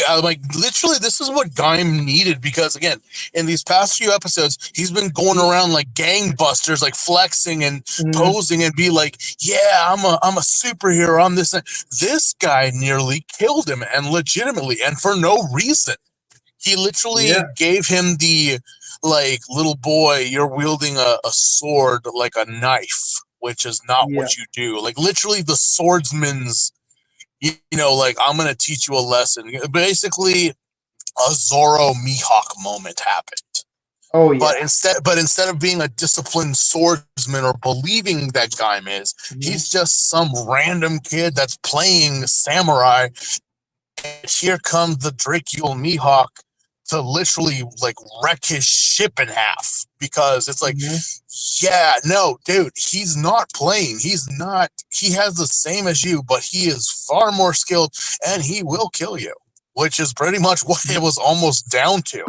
I'm like, literally, this is what Gaim needed because, again, in these past few episodes, he's been going around like gangbusters, like flexing and Hmm. posing and be like, yeah, I'm a superhero. I'm this. This guy nearly killed him, and legitimately, and for no reason. He literally Yeah, gave him the, like, little boy, you're wielding a sword like a knife, which is not yeah, what you do. Like, literally, the swordsman's, like, I'm going to teach you a lesson. Basically, a Zoro Mihawk moment happened. oh But yeah. instead of being a disciplined swordsman or believing that Gaim is, Mhm. he's just some random kid that's playing samurai. And here comes the Dracul Mihawk to literally like wreck his ship in half because it's like, Mhm. yeah, no, dude, he's not playing. He's not. He has the same as you, but he is far more skilled, and he will kill you, which is pretty much what it was almost down to.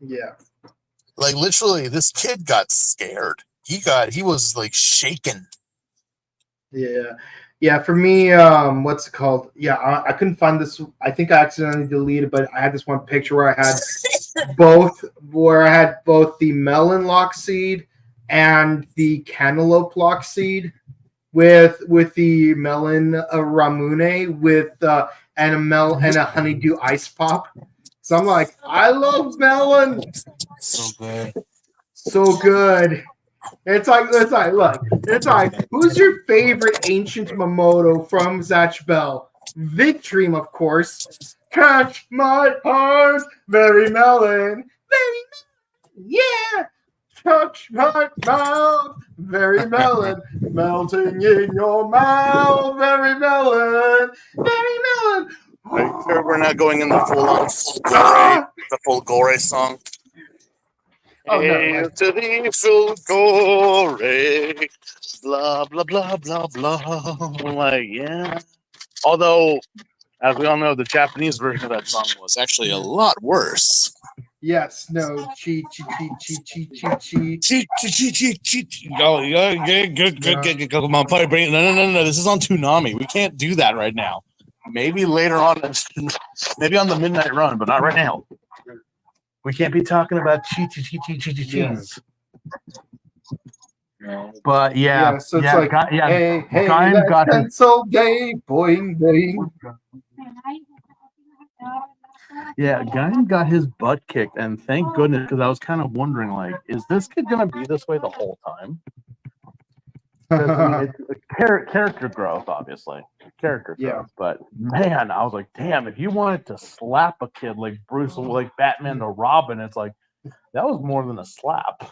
Yeah. Like literally, this kid got scared. He was like shaken. Yeah. Yeah, for me, what's it called? Yeah, I couldn't find this. I think I accidentally deleted, but I had this one picture where I had both the melon lock seed and the cantaloupe lock seed with the melon ramune with and a honeydew ice pop. So I'm like, I love melon. So good. So good. Look, who's your favorite ancient Mamoto from Zatch Bell? Victream, of course. Catch my heart, very melon, yeah. Touch my mouth, very melon, melting in your mouth, very melon, very melon. Are you sure we're not going in the full gore, Ah! the full gore song? Oh no, Hail to the full gore, blah blah blah blah blah. I'm like, yeah. Although, as we all know, the Japanese version of that song was actually a lot worse. yes, no, chi. Cheat. Go, good. Come on, play brain. No. This is on Toonami. We can't do that right now. Maybe later on, maybe on the midnight run, but not right now. We can't be talking about cheese. Yes. But yeah, Yeah, so it's like, hey, Gaim let's got his pencil gay, boing, boing. Gaim got his butt kicked, and thank goodness, because I was kind of wondering, like, is this kid gonna be this way the whole time? Because I mean, it's character growth, obviously, character Yeah. growth. But man, I was like, damn, if you wanted to slap a kid like Bruce, like Batman to Robin, it's like that was more than a slap.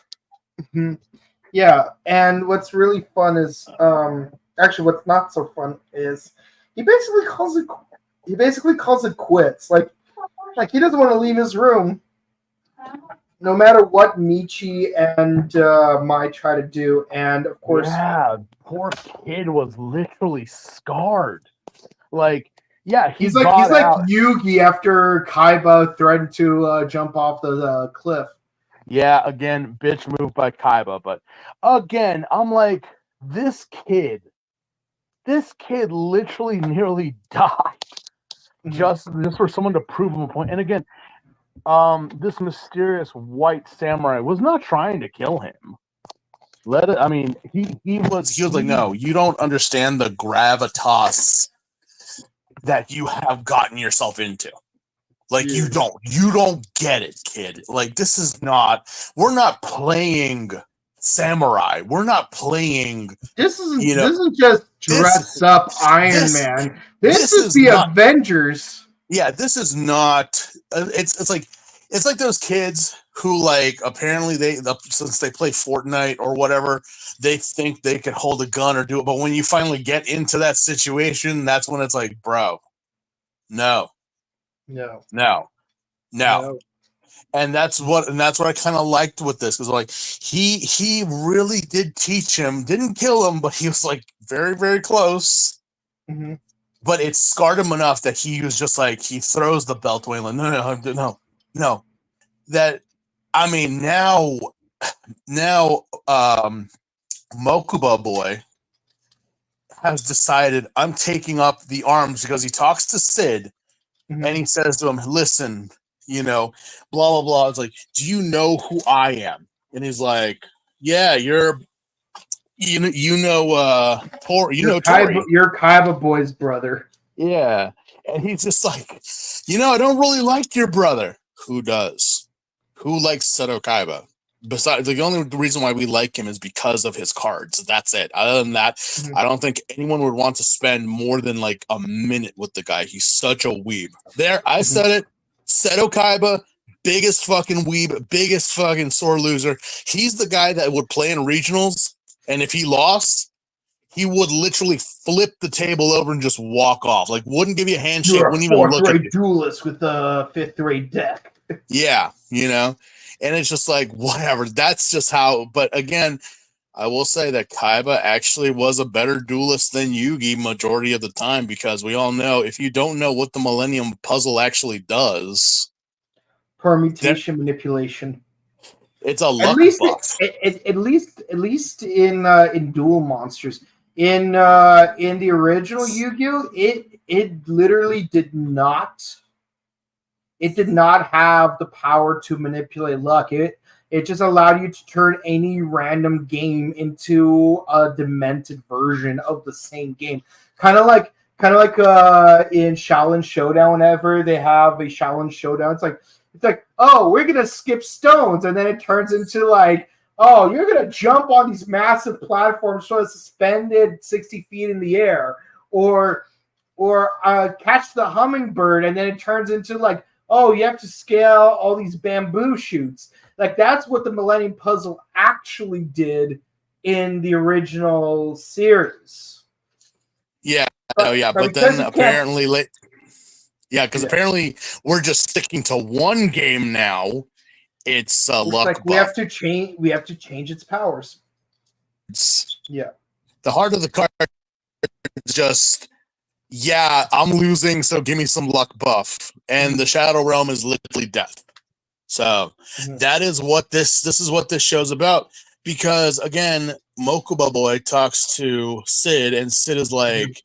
Yeah, and what's really fun is actually what's not so fun is he basically calls it quits. Like he doesn't want to leave his room no matter what Michi and Mai try to do, and of course, yeah, poor kid was literally scarred. Like, yeah, he's like Yugi after Kaiba threatened to jump off the cliff. Yeah, again, bitch move by Kaiba, but again, I'm like, this kid literally nearly died just for someone to prove him a point. And again, this mysterious white samurai was not trying to kill him. He was like, no, you don't understand the gravitas that you have gotten yourself into. Like, Dude. you don't get it, kid. Like, we're not playing Samurai. We're not playing, This isn't you know, this isn't just dress up Iron this, Man. This is is the not, Avengers. yeah, this is not, it's like those kids who, like, apparently since they play Fortnite or whatever, they think they could hold a gun or do it. But when you finally get into that situation, that's when it's like, bro, no. No. And that's what I kind of liked with this, because like he really did teach him, didn't kill him, but he was like very, very close. Mm-hmm. But it scarred him enough that he was just like, he throws the belt away, like, no. That, I mean, now Mokuba Boy has decided, I'm taking up the arms, because he talks to Sid. Mm-hmm. And he says to him, listen, blah, blah, blah. It's like, do you know who I am? And he's like, yeah, you're Tori. You're Kaiba Boy's brother. Yeah. And he's just like, I don't really like your brother. Who does? Who likes Seto Kaiba? Besides, the only reason why we like him is because of his cards. That's it. Other than that, I don't think anyone would want to spend more than like a minute with the guy. He's such a weeb. There, I said it. Seto Kaiba, biggest fucking weeb, biggest fucking sore loser. He's the guy that would play in regionals, and if he lost, he would literally flip the table over and just walk off. Like, wouldn't give you a handshake, You're wouldn't a even look at you. 4th grade duelist with a 5th grade deck. Yeah, and it's just like, whatever. That's just how. But again, I will say that Kaiba actually was a better duelist than Yugi majority of the time, because we all know, if you don't know what the Millennium Puzzle actually does, permutation manipulation. It's a luck buff. At least in Duel Monsters. In the original Yu-Gi-Oh, it literally did not. It did not have the power to manipulate luck. It just allowed you to turn any random game into a demented version of the same game. Kind of like in Shaolin Showdown, whenever they have a Shaolin Showdown, it's like, oh, we're gonna skip stones, and then it turns into like, oh, you're gonna jump on these massive platforms sort of suspended 60 feet in the air, or catch the hummingbird, and then it turns into like, oh, you have to scale all these bamboo shoots. Like, that's what the Millennium Puzzle actually did in the original series. Yeah, but then apparently apparently we're just sticking to one game now. It's luck like buff. We have to change its powers. Yeah. The heart of the card is just, yeah, I'm losing, so give me some luck buff. And the Shadow Realm is literally death. So that is what this is what this show's about. Because again, Mokuba Boy talks to Sid, and Sid is like,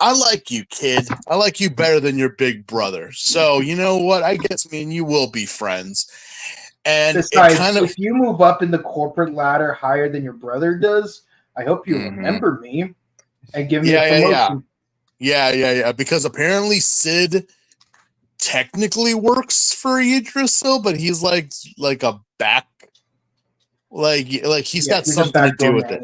I like you, kid. I like you better than your big brother. So you know what? I guess me and you will be friends. And besides, if you move up in the corporate ladder higher than your brother does, I hope you remember me and give me a promotion. Yeah. Because apparently Sid technically works for Yggdrasil, but he's like a back, like he's got something to do with it.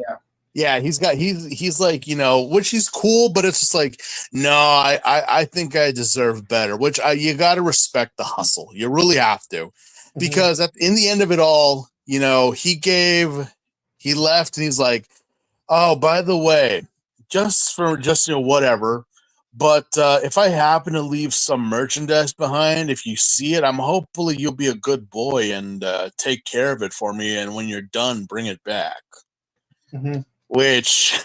Yeah, he's like, which is cool, but it's just like, no, I think I deserve better, which you got to respect the hustle. You really have to, because in the end of it all, he left, and he's like, oh, by the way, just whatever. But if I happen to leave some merchandise behind, if you see it, hopefully you'll be a good boy and take care of it for me. And when you're done, bring it back. Which,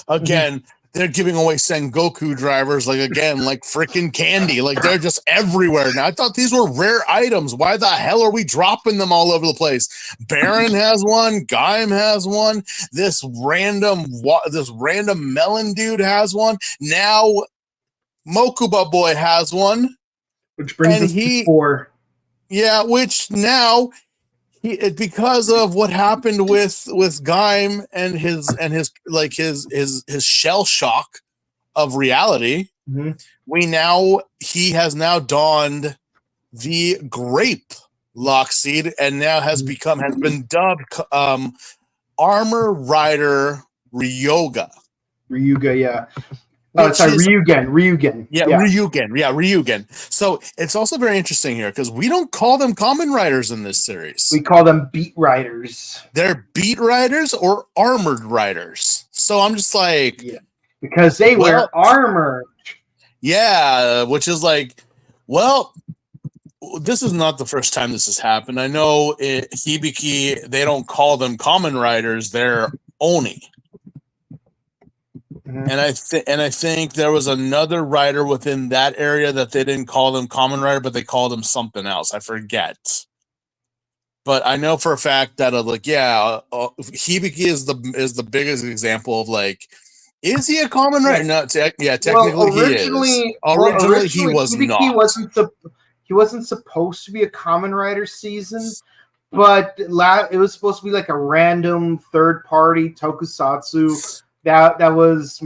again, they're giving away Sengoku drivers, like freaking candy. Like, they're just everywhere now. I thought these were rare items. Why the hell are we dropping them all over the place? Baron has one. Gaim has one. This random melon dude has one. Now Mokuba Boy has one. Which brings us to 4. Yeah, which now... because of what happened with Gaim and his shell shock of reality, he has now donned the grape Lockseed and now has been dubbed Armor Rider Ryoga. Ryuga, yeah. Ryugen. Yeah, Ryugen. So it's also very interesting here because we don't call them Kamen Riders in this series. We call them Beat Riders. They're Beat Riders or Armored Riders. So I'm just like... Yeah. Because they wear armor. Yeah, which is like... Well, this is not the first time this has happened. I know Hibiki, they don't call them Kamen Riders, they're Oni. And I think there was another rider within that area that they didn't call them Kamen Rider, but they called them something else. I forget. But I know for a fact that Hibiki is the biggest example of like, is he a Kamen Rider? No, technically he is. Originally he was Hibiki not. He wasn't supposed to be a Kamen Rider season, but it was supposed to be like a random third-party tokusatsu that was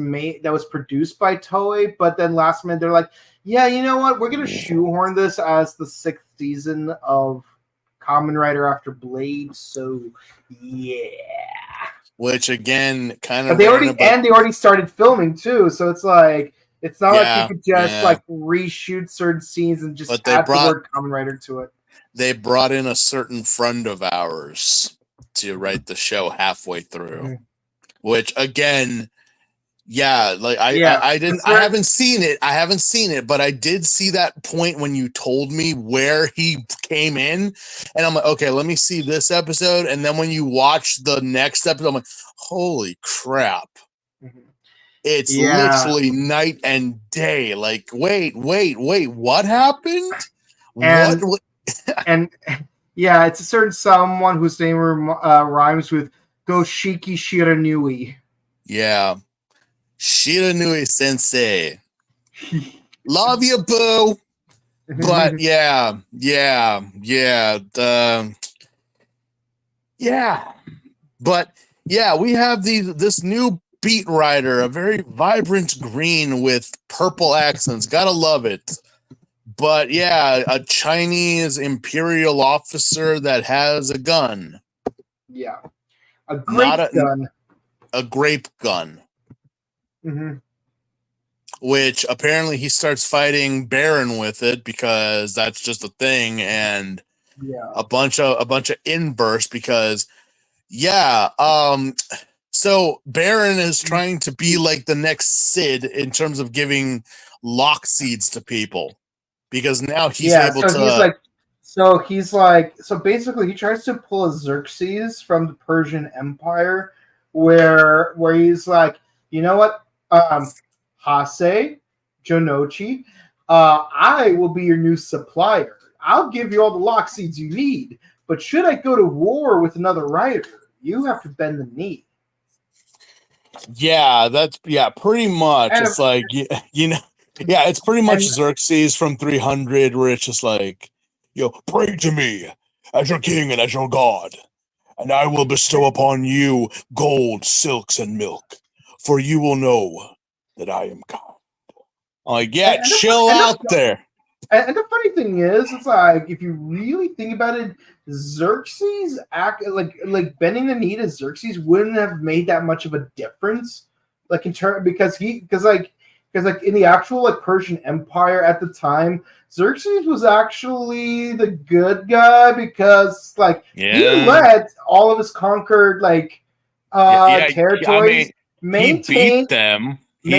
produced by Toei, but then last minute they're like, yeah, you know what? We're gonna shoehorn this as the 6th season of Kamen Rider After Blade. So yeah. Which again, kind of. But they already started filming too, so it's like it's not like you could just like reshoot certain scenes and just add the word Kamen Rider to it. They brought in a certain friend of ours to write the show halfway through. Which again, I haven't seen it, but I did see that point when you told me where he came in, and I'm like, okay, let me see this episode, and then when you watch the next episode, I'm like, holy crap. It's literally night and day. Like, wait, what happened? And yeah, it's a certain someone whose name rhymes with Goshiki Shiranui. Yeah. Shiranui Sensei. Love you, boo. But yeah. But yeah, we have this new Beat Rider, a very vibrant green with purple accents. Gotta love it. But yeah, a Chinese imperial officer that has a gun. Yeah. A grape gun. A grape gun. Which apparently he starts fighting Baron with it because that's just a thing, and a bunch of inbursts because so Baron is trying to be like the next Sid in terms of giving lock seeds to people because now he's able to. So basically he tries to pull a Xerxes from the Persian Empire where he's like, you know what, Hase, Jonochi, I will be your new supplier. I'll give you all the lock seeds you need, but should I go to war with another rider, you have to bend the knee. Yeah, that's pretty much. It's like it's pretty much Xerxes from 300, where it's just like, pray to me as your king and as your god, and I will bestow upon you gold, silks, and milk, for you will know that I am God. I'm like, chill out there. And the funny thing is, it's like, if you really think about it, Xerxes like bending the knee to Xerxes wouldn't have made that much of a difference, like because in the actual Persian Empire at the time, Xerxes was actually the good guy because he let all of his conquered territories maintain. He beat them. He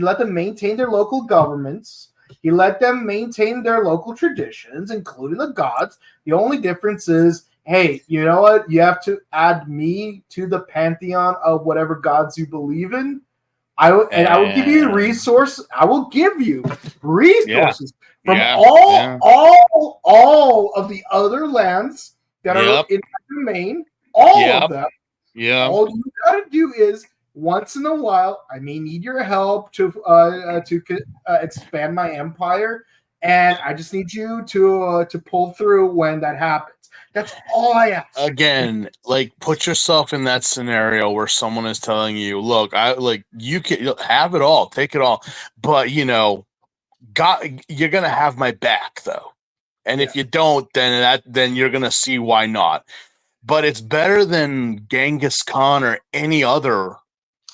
let them maintain their local governments. He let them maintain their local traditions, including the gods. The only difference is, hey, you know what? You have to add me to the pantheon of whatever gods you believe in. I will give you resources. I will give you resources from all of the other lands that are in that domain. All of them. Yeah. All you gotta do is, once in a while, I may need your help to expand my empire, and I just need you to pull through when that happens. That's all I ask. Again, like put yourself in that scenario where someone is telling you, "Look, you can have it all, take it all, but you're gonna have my back though, and if you don't, then you're gonna see why not." But it's better than Genghis Khan or any other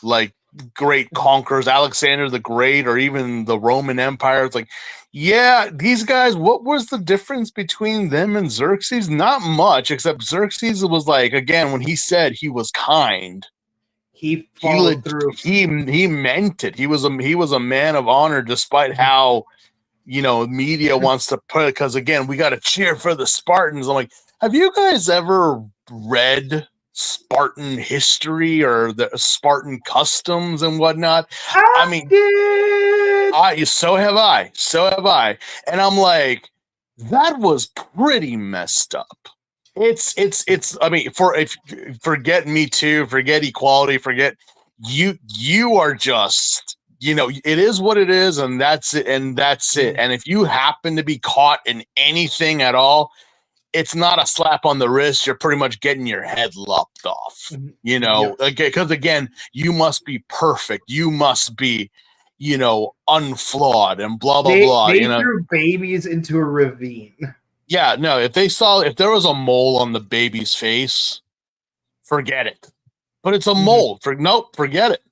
like great conquerors, Alexander the Great, or even the Roman Empire. It's like, yeah, these guys, what was the difference between them and Xerxes? Not much, except Xerxes was like, again, when he said he was kind, He followed through. He meant it. He was a man of honor, despite how media wants to put it. Because again, we got to cheer for the Spartans. I'm like, have you guys ever read Spartan history or the Spartan customs and whatnot? I mean, so have I. And I'm like, that was pretty messed up. I mean, forget Me Too, forget equality, forget you are just, it is what it is, and that's it, and that's it. And if you happen to be caught in anything at all, it's not a slap on the wrist. You're pretty much getting your head lopped off, because again, you must be perfect. You must be, unflawed and blah, blah, blah. They threw babies into a ravine. Yeah, no, if there was a mole on the baby's face, forget it. But it's a mole. Forget it.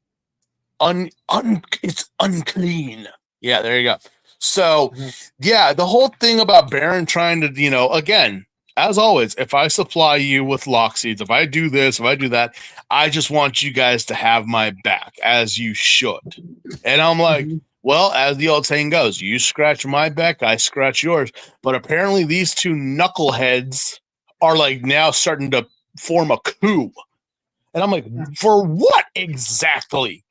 It's unclean. Yeah, there you go. So, yeah, the whole thing about Baron trying to, again, as always, if I supply you with lock seeds, if I do this, if I do that, I just want you guys to have my back, as you should. And I'm like, well, as the old saying goes, you scratch my back, I scratch yours. But apparently these two knuckleheads are like now starting to form a coup. And I'm like, for what exactly?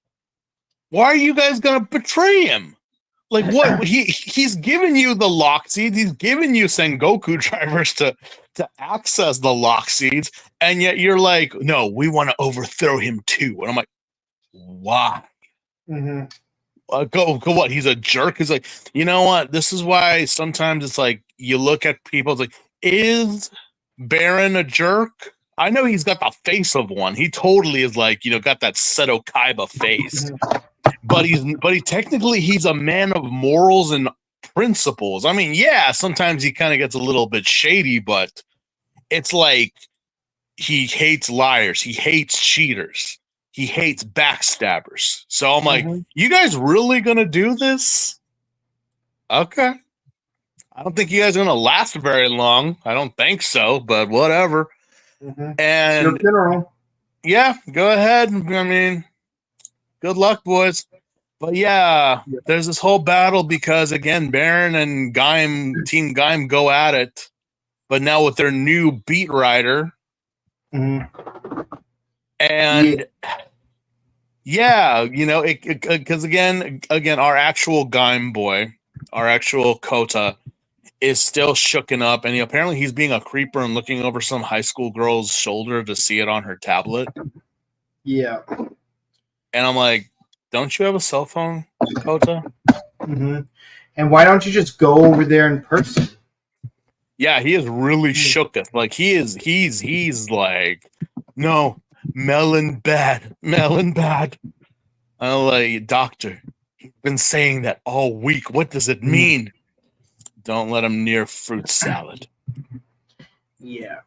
Why are you guys going to betray him? Like, what? He's giving you the lock seeds. He's giving you Sengoku drivers to access the lock seeds. And yet you're like, no, we want to overthrow him too. And I'm like, why? Go what? He's a jerk. He's like, you know what? This is why sometimes it's like you look at people. It's like, is Baron a jerk? I know he's got the face of one. He totally is like, got that Seto Kaiba face. But he's a man of morals and principles. I mean, yeah, sometimes he kind of gets a little bit shady, but it's like he hates liars. He hates cheaters. He hates backstabbers. So I'm like, you guys really gonna do this? Okay. I don't think you guys are gonna last very long. I don't think so, but whatever. And your funeral. Yeah, go ahead. I mean, good luck, boys. But yeah, there's this whole battle because again, Baron and Gaim, Team Gaim, go at it, but now with their new beat rider. And because again, our actual Gaim boy, our actual Kota, is still shooken up, and apparently he's being a creeper and looking over some high school girl's shoulder to see it on her tablet. Yeah. And I'm like, don't you have a cell phone, Kota? And why don't you just go over there in person? Yeah, he is really shook. Like he's like, no, melon bad. I'm like, doctor, he's been saying that all week. What does it mean? Don't let him near fruit salad. Yeah.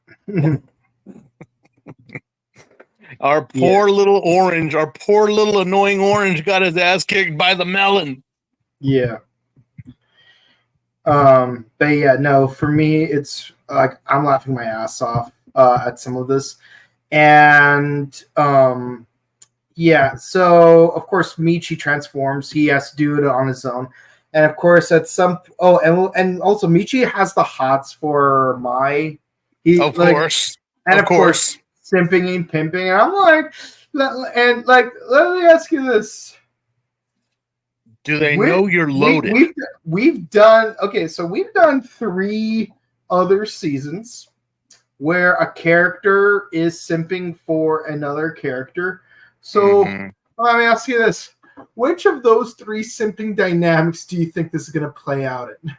Our poor little orange, our poor little annoying orange got his ass kicked by the melon. Yeah. But yeah, no, for me, it's like I'm laughing my ass off at some of this. And yeah, so of course Michi transforms. He has to do it on his own. And of course at some and also Michi has the hots for Mai. Of course. And of course simping and pimping. And I'm like, let me ask you this. Do they know you're loaded? We've done 3 other seasons where a character is simping for another character. So let me ask you this. Which of those 3 simping dynamics do you think this is going to play out in?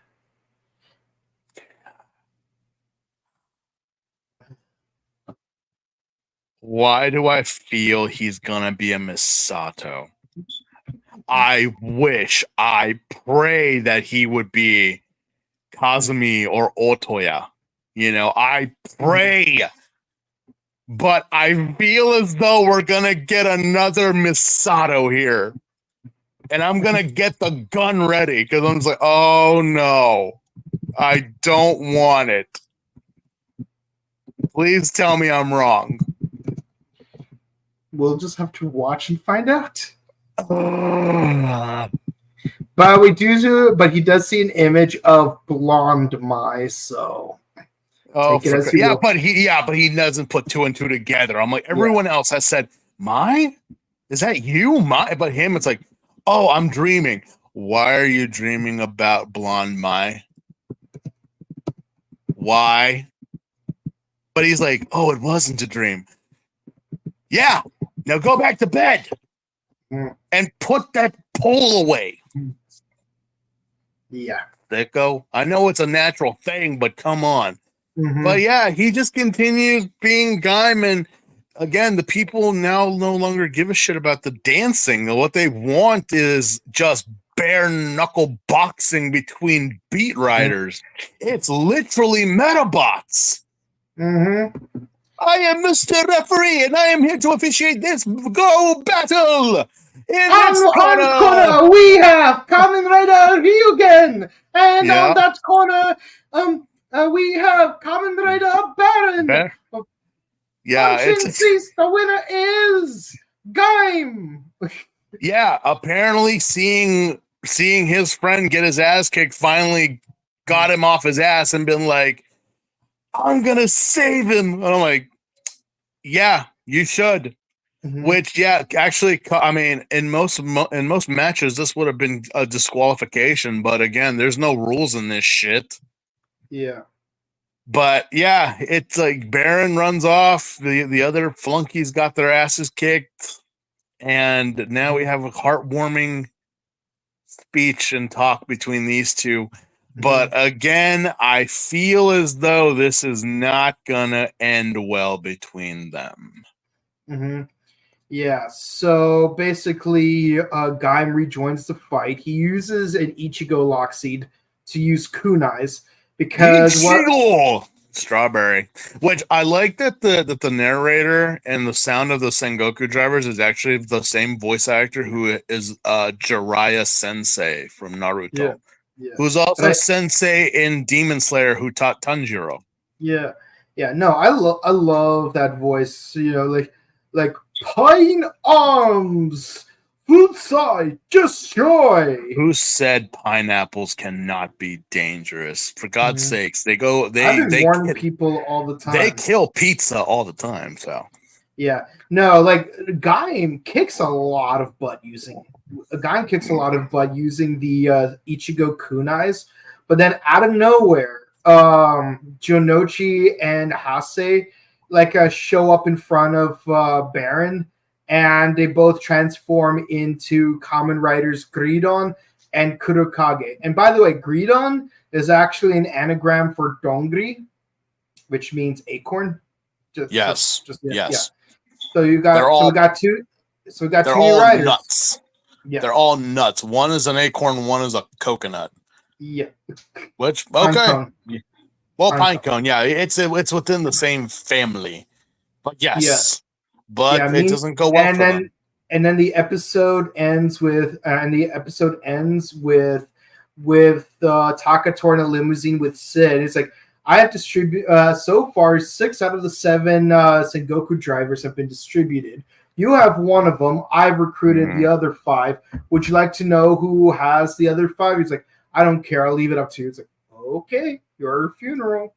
Why do I feel he's gonna be a Misato? I pray that he would be Kazumi or Otoya. I pray. But I feel as though we're gonna get another Misato here. And I'm gonna get the gun ready because I'm just like, oh no, I don't want it. Please tell me I'm wrong. We'll just have to watch and find out. But he does see an image of blonde Mai, so but he doesn't put two and two together. I'm like, everyone else has said, Mai? Is that you? Mai? But him, it's like, oh, I'm dreaming. Why are you dreaming about blonde Mai? Why? But he's like, oh, it wasn't a dream. Yeah, now go back to bed and put that pole away. Yeah. Thicko. I know it's a natural thing, but come on. But yeah, he just continues being Gaim, and again, the people now no longer give a shit about the dancing. What they want is just bare knuckle boxing between beat riders. It's literally Metabots. I am Mr. Referee, and I am here to officiate this Go battle. In this corner, we have Kamen Rider Ryugen, and on that corner, we have Kamen Rider Baron. The winner is Gaim. Yeah, apparently seeing his friend get his ass kicked finally got him off his ass and been like, I'm gonna save him. And I'm like, yeah, you should. Which, yeah, actually, I mean, in most matches, this would have been a disqualification. But again, there's no rules in this shit. Yeah. But yeah, it's like Baron runs off. The other flunkies got their asses kicked, and now we have a heartwarming speech and talk between these two. But again, I feel as though this is not gonna end well between them. Yeah, so basically, Gaim rejoins the fight. He uses an Ichigo lock seed to use kunais because strawberry. Which I like that the narrator and the sound of the Sengoku drivers is actually the same voice actor who is Jiraiya Sensei from Naruto, who's also Sensei in Demon Slayer, who taught Tanjiro. Yeah. No, I love that voice. Like Pine Arms, Futsai, destroy. Who said pineapples cannot be dangerous? For God's sakes, they warn people all the time. They kill pizza all the time. So yeah, no, like Gaim kicks a lot of butt using the Ichigo kunais, but then out of nowhere, Jonochi and Hase show up in front of Baron, and they both transform into Kamen Riders Gridon and Kurokage. And by the way, Gridon is actually an anagram for Dongri, which means acorn. Yes. So we got two new riders. Nuts. Yeah. They're all nuts. One is an acorn, one is a coconut. Yeah. Which okay. Well, pinecone, yeah, it's within the same family, but yes, it doesn't go well for them. And then the episode ends with Takator in a limousine with Sid. It's like, I have distributed so far 6 out of the 7 Sengoku drivers have been distributed. You have one of them. I've recruited the other 5. Would you like to know who has the other 5? He's like, I don't care. I'll leave it up to you. It's like, okay, your funeral.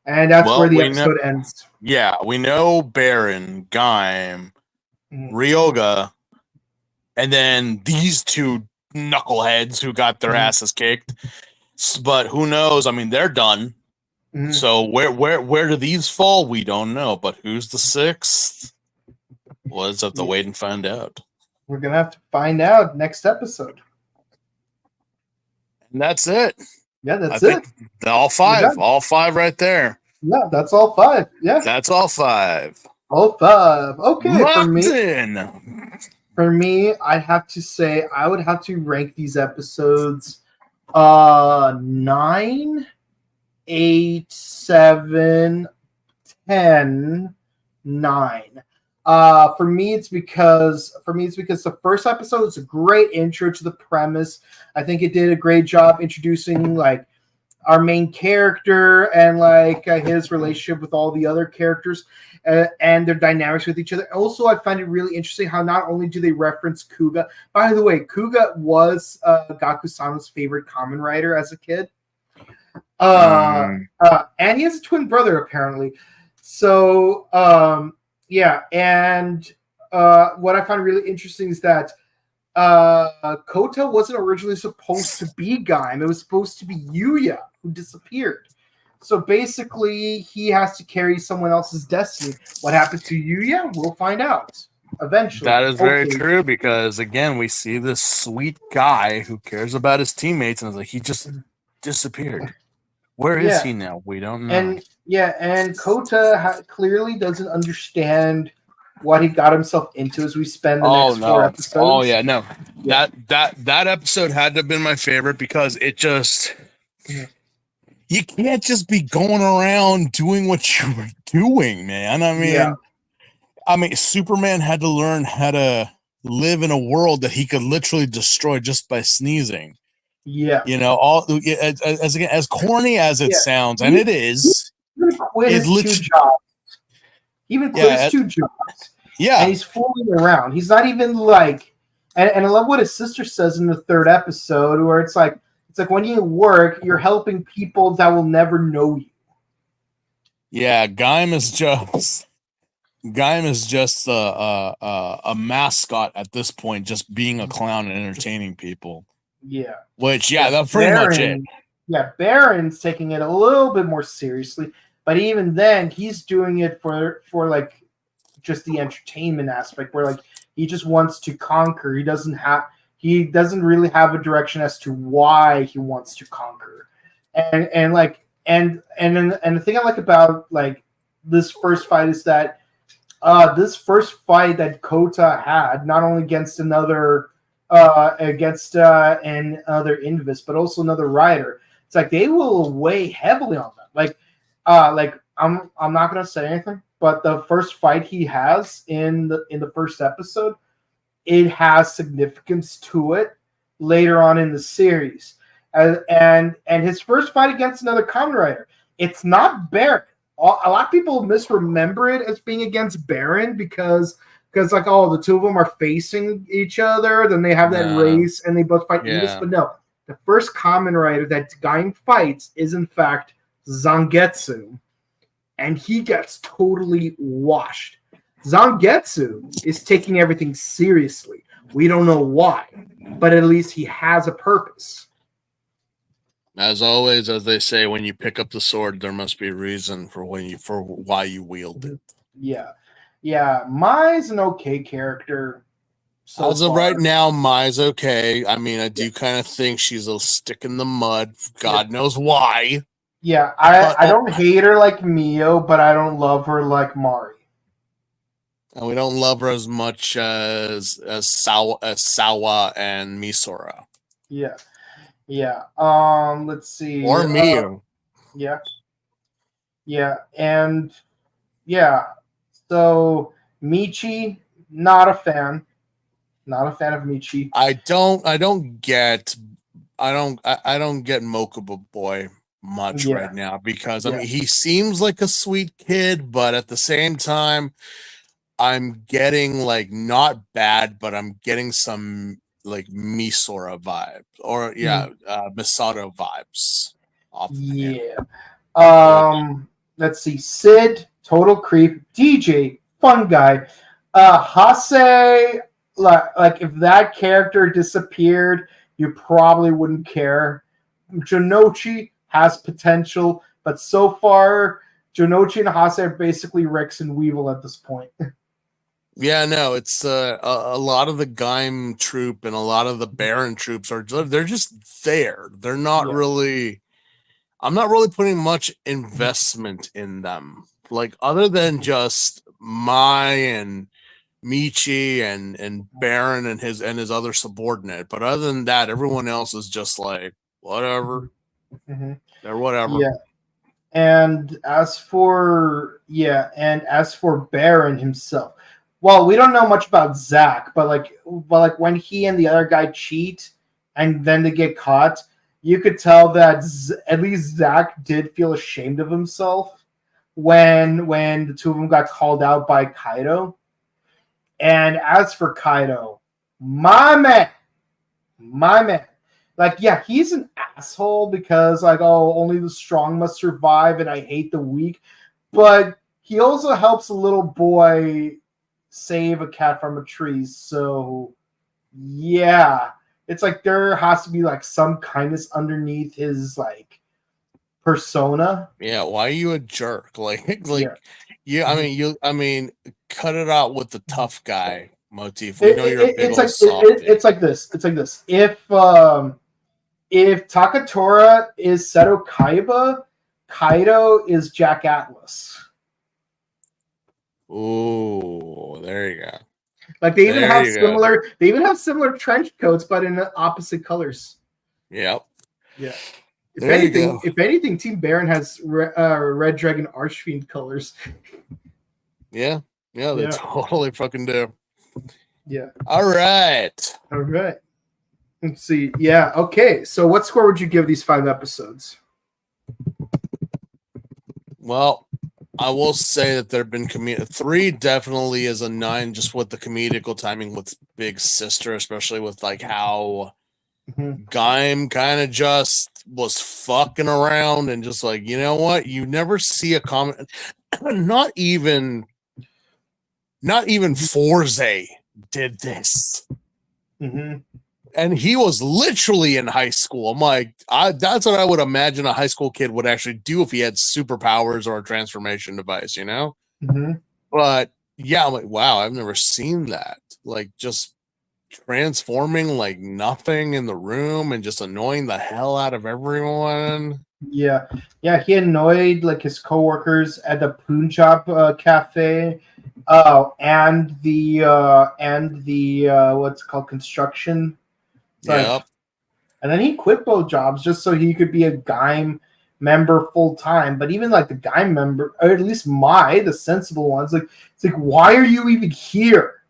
And that's where the episode ends. Yeah, we know Baron, Gaim, Ryoga, and then these 2 knuckleheads who got their asses kicked. But who knows? I mean, they're done. So where do these fall? We don't know. But who's the 6th? We'll just have to wait and find out. We're gonna have to find out next episode. And that's it. Yeah, that's it. All 5 right there. Yeah, that's all 5. Yeah, that's all 5. All five. Okay, Locked in. for me, I have to say I would have to rank these episodes 9, 8, 7, 10, 9. For me it's because the first episode is a great intro to the premise. I think it did a great job introducing like our main character and like his relationship with all the other characters and their dynamics with each other. Also, I find it really interesting how not only do they reference Kuga. By the way, Kuga was Gaku-sama's favorite Kamen Rider as a kid. And he has a twin brother apparently. So yeah, and what I find really interesting is that Kota wasn't originally supposed to be Gaim. It was supposed to be Yuya who disappeared. So basically, he has to carry someone else's destiny. What happened to Yuya? We'll find out eventually. That is very hopefully. true because again, we see this sweet guy who cares about his teammates and is like he just disappeared. Where is he now? We don't know. And Kota clearly doesn't understand what he got himself into as we spend the next 4 episodes. Oh yeah, no. Yeah. That episode had to have been my favorite because it just you can't just be going around doing what you were doing, man. I mean, Superman had to learn how to live in a world that he could literally destroy just by sneezing. Yeah, you know, all as corny as it sounds, and it is. He even quit his 2 jobs. Yeah, and he's fooling around. He's not even like, and I love what his sister says in the 3rd episode, where it's like when you work, you're helping people that will never know you. Yeah, Gaim is just a mascot at this point, just being a clown and entertaining people. Yeah. Which, that's pretty much it. Yeah, Baron's taking it a little bit more seriously, but even then, he's doing it for like just the entertainment aspect, where like he just wants to conquer. He doesn't really have a direction as to why he wants to conquer. And the thing I like about like this first fight is that this first fight that Kota had, not only against another Invis, but also another rider. It's like they will weigh heavily on them. I'm not gonna say anything, but the first fight he has in the first episode, it has significance to it later on in the series. And his first fight against another Kamen Rider, it's not Baron. A lot of people misremember it as being against Baron because like, the 2 of them are facing each other, then they have that race and they both fight Invis. But no, the first Kamen Rider that Gaim fights is in fact Zangetsu, and he gets totally washed. Zangetsu is taking everything seriously. We don't know why, but at least he has a purpose. As always, as they say, when you pick up the sword, there must be a reason for why you wield it. Yeah, Mai's an okay character. As of right now, Mai's okay. I mean, I do kind of think she's a stick in the mud. God knows why. Yeah, I don't hate her like Mio, but I don't love her like Mari. And we don't love her as much as Sawa and Misora. Yeah. Let's see. Or Mio. And so Michi, not a fan. Not a fan of Michi. I don't get Mokuba Boy much right now because I mean he seems like a sweet kid, but at the same time, I'm getting like not bad, but I'm getting some like Misora vibe or Misato vibes off of him. Let's see. Sid, total creep. DJ, fun guy. Hase, like if that character disappeared, you probably wouldn't care. Jonochi has potential, but so far, Jonochi and Hase are basically Rex and Weevil at this point. Yeah, no, it's a lot of the Gaim troop and a lot of the Baron troops they're just there. They're not really. I'm not really putting much investment in them, like other than just Mai and Michi and Baron and his other subordinate. But other than that, everyone else is just like whatever. Mm-hmm. They're whatever. Yeah. And as for Baron himself, well, we don't know much about Zach, but like when he and the other guy cheat and then they get caught, you could tell that at least Zach did feel ashamed of himself when the two of them got called out by Kaido. And as for Kaido, my man, like, yeah, he's an asshole because, like, oh, only the strong must survive and I hate the weak. But he also helps a little boy save a cat from a tree. So, yeah, it's like there has to be, like, some kindness underneath his, like, persona. Yeah, why are you a jerk? Yeah. I mean, cut it out with the tough guy motif. We know you're a big old softy. It's like this. It's like this. If Takatora is Seto Kaiba, Kaido is Jack Atlas. Ooh, there you go. Like they even have similar trench coats, but in opposite colors. Yep. Yeah. If anything, Team Baron has Red Dragon Archfiend colors. Yeah, they totally fucking do. Yeah. All right. Let's see. Yeah. Okay. So, what score would you give these 5 episodes? Well, I will say that there have been 3 definitely is a 9, just with the comedical timing with Big Sister, especially with like how Gaim kind of just was fucking around and just like, you know what? You never see a comment. Not even Forze did this. Mm-hmm. And he was literally in high school. I'm like, that's what I would imagine a high school kid would actually do if he had superpowers or a transformation device, you know? Mm-hmm. But yeah, I'm like, wow, I've never seen that. Like, just transforming like nothing in the room and just annoying the hell out of everyone. Yeah. He annoyed like his coworkers at the Punjab cafe, and the what's it called, construction. Yep. And then he quit both jobs just so he could be a Gaim member full time. But even like the Gaim member, or at least the sensible ones, like it's like, why are you even here?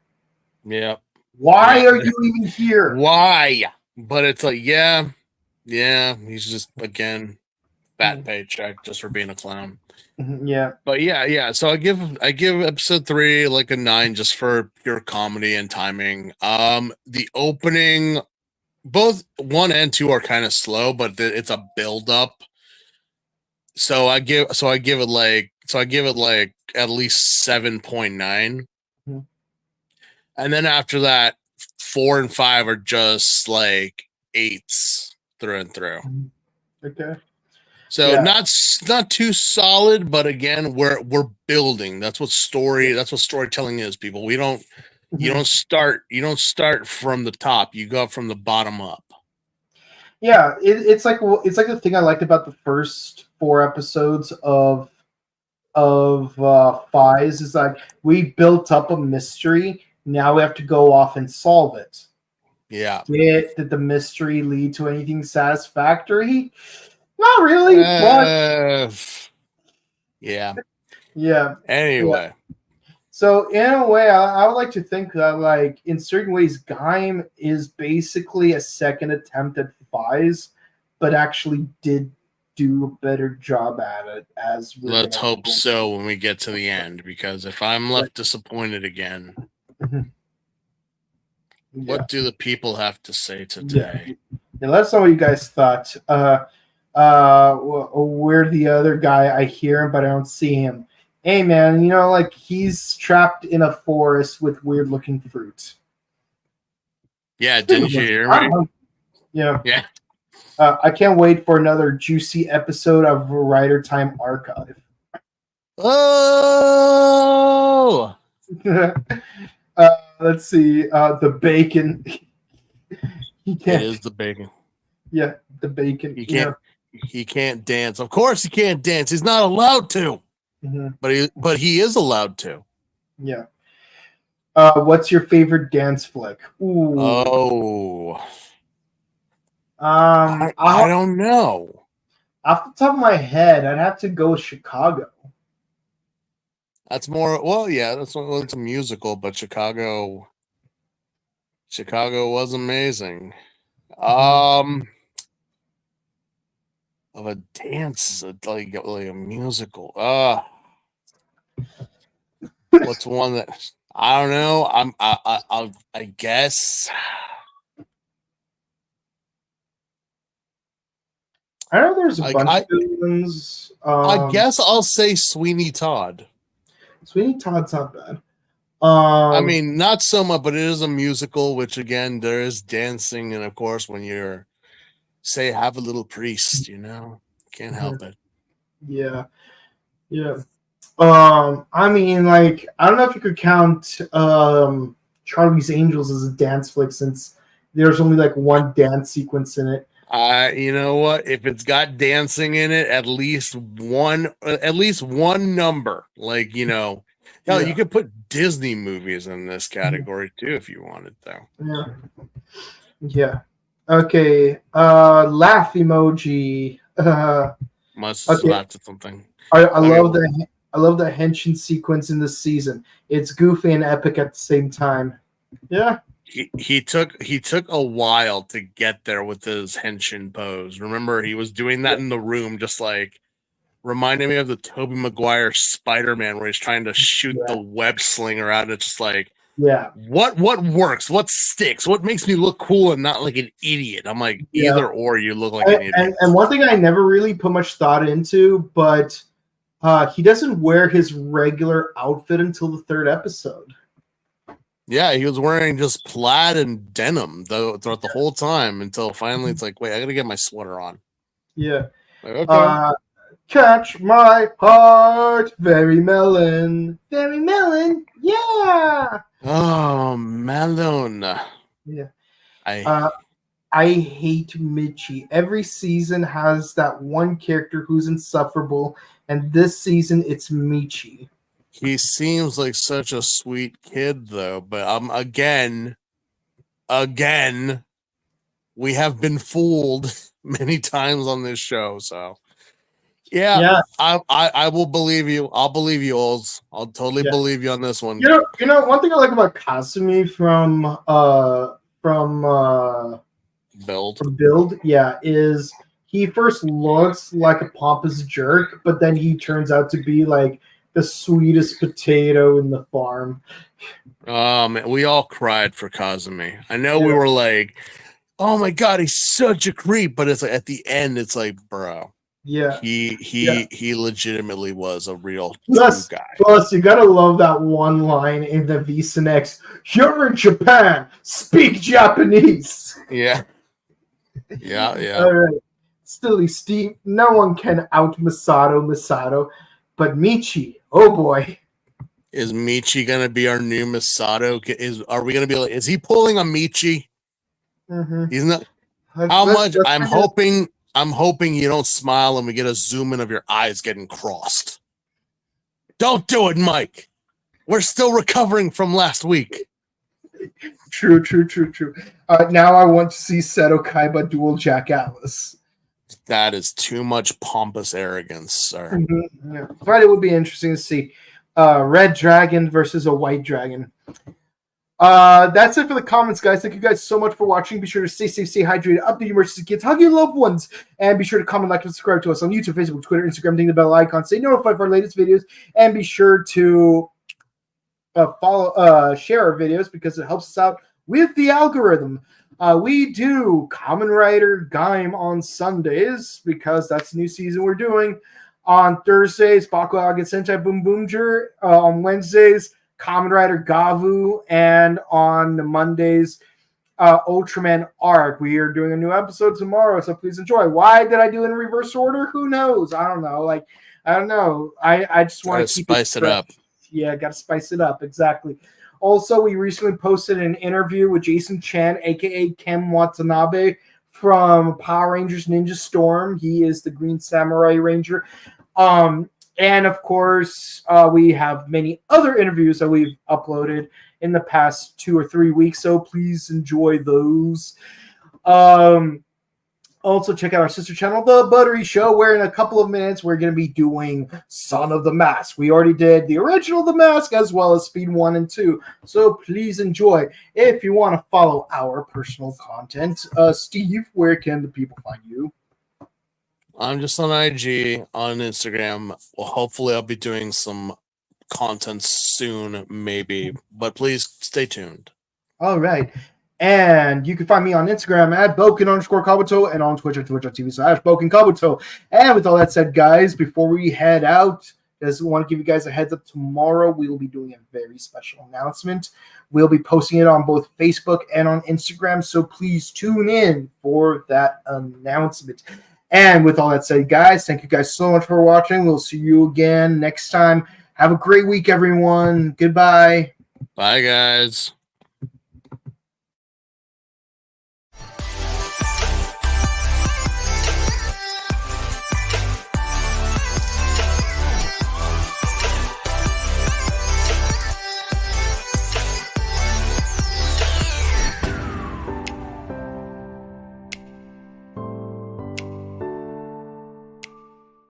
Yep. Why are you even here? Why? But it's like, yeah, he's just again fat paycheck just for being a clown. Yeah. But yeah. So I give episode 3 like a 9 just for pure comedy and timing. The opening, both 1 and 2 are kind of slow, but it's a build up. So I give it like at least 7.9. And then after that, 4 and 5 are just like 8s through and through. Okay. So not too solid, but again, we're building. That's what storytelling is, people. We don't you don't start from the top. You go from the bottom up. Yeah, it's like the thing I liked about the first 4 episodes of Fies is like we built up a mystery. Now we have to go off and solve it. Yeah. Did the mystery lead to anything satisfactory? Not really, but yeah. Yeah. Anyway. Yeah. So in a way, I would like to think that, like, in certain ways, Gaim is basically a second attempt at Fies, but actually did do a better job at it. Let's hope so when we get to the end, because if I'm left disappointed again, what do the people have to say today? Yeah, let us know what you guys thought. We're the other guy. I hear him, but I don't see him. Hey, man, you know, like, he's trapped in a forest with weird-looking fruit. Yeah, didn't you hear me? Yeah. Yeah. I can't wait for another juicy episode of Rider Time Archive. Oh! Let's see. The bacon. It is the bacon. Yeah, the bacon. He can't dance. Of course he can't dance. He's not allowed to. Mm-hmm. But he is allowed to. Yeah. What's your favorite dance flick? Ooh. Oh, I I don't know. off the top of my head, I'd have to go with Chicago. That's more. Well, yeah, it's a musical, but Chicago was amazing. Of a dance, like a musical. What's one that I don't know? I guess. I know there's a I, bunch I of good ones. I guess I'll say Sweeney Todd. Sweeney Todd's not bad. I mean, not so much, but it is a musical, which again, there is dancing, and of course, when you're say have a little priest, can't help it. Yeah, yeah. I mean, like, I don't know if you could count Charlie's Angels as a dance flick since there's only like one dance sequence in it. You know what? If it's got dancing in it, at least one number. Like, hell, you could put Disney movies in this category too if you wanted, though. Yeah. Yeah. Okay. Laugh emoji. Must have laughed at something. I love the henshin sequence in this season. It's goofy and epic at the same time. Yeah. He took a while to get there with his henshin pose. Remember, he was doing that in the room, just like reminding me of the Tobey Maguire Spider-Man, where he's trying to shoot the web slinger out. And it's just like, what works? What sticks? What makes me look cool and not like an idiot? I'm like, either or, you look like an idiot. And one thing I never really put much thought into, but he doesn't wear his regular outfit until the third episode. Yeah, he was wearing just plaid and denim throughout the whole time until finally it's like, wait, I gotta get my sweater on. Yeah. Like, okay. Catch my heart, very melon. Very melon, yeah. Oh, melon. Yeah. I hate Michi. Every season has that one character who's insufferable, and this season it's Michi. He seems like such a sweet kid, though. But again, we have been fooled many times on this show. So, yeah. I will believe you. I'll believe you, Ols. I'll totally believe you on this one. You know, one thing I like about Kasumi from Build, is he first looks like a pompous jerk, but then he turns out to be like the sweetest potato in the farm. Man, we all cried for Kazumi. I know we were like, "Oh my god, he's such a creep," but it's like at the end, it's like, bro, he legitimately was a real guy. Plus, you gotta love that one line in the Visa Next. You're in Japan. Speak Japanese. Yeah. All right. Stilly Steve. No one can out Misato, but Michi. Oh boy. Is Michi gonna be our new Misato? Are we gonna be like? Is he pulling a Michi? Mm-hmm. He's not. How much? I'm hoping you don't smile and we get a zoom in of your eyes getting crossed. Don't do it, Mike. We're still recovering from last week. True. Now I want to see Seto Kaiba duel Jack Atlas. That is too much pompous arrogance, sir. Mm-hmm. Yeah. But it would be interesting to see red dragon versus a white dragon. That's it for the comments, guys. Thank you guys so much for watching. Be sure to stay safe, stay hydrated, update your emergency kits, hug your loved ones, and be sure to comment, like, and subscribe to us on YouTube, Facebook, Twitter, Instagram, ding the bell icon, stay notified for our latest videos, and be sure to share our videos because it helps us out with the algorithm. We do Kamen Rider Gaim on Sundays because that's the new season we're doing. On Thursdays, Bakugan Sentai Boom Boomger. On Wednesdays, Kamen Rider Gavu. And on Mondays, Ultraman Arc. We are doing a new episode tomorrow, so please enjoy. Why did I do it in reverse order? Who knows? I don't know. I just want to spice it up. Yeah, got to spice it up. Exactly. Also, we recently posted an interview with Jason Chan, a.k.a. Ken Watanabe, from Power Rangers Ninja Storm. He is the Green Samurai Ranger. And of course, we have many other interviews that we've uploaded in the past 2 or 3 weeks, so please enjoy those. Also, check out our sister channel, The Buttery Show, where in a couple of minutes we're going to be doing Son of the Mask. We already did the original The Mask as well as Speed 1 and 2, so please enjoy. If you want to follow our personal content, Steve, where can the people find you? I'm just on IG, on Instagram. Well, hopefully I'll be doing some content soon, maybe. But please stay tuned. All right. And you can find me on Instagram at Boken_Kabuto and on Twitch at twitch.tv/BokenKabuto. And with all that said, guys, before we head out, just want to give you guys a heads up. Tomorrow we will be doing a very special announcement. We'll be posting it on both Facebook and on Instagram, so please tune in for that announcement. And with all that said, guys, thank you guys so much for watching. We'll see you again next time. Have a great week, everyone. Goodbye. Bye, guys.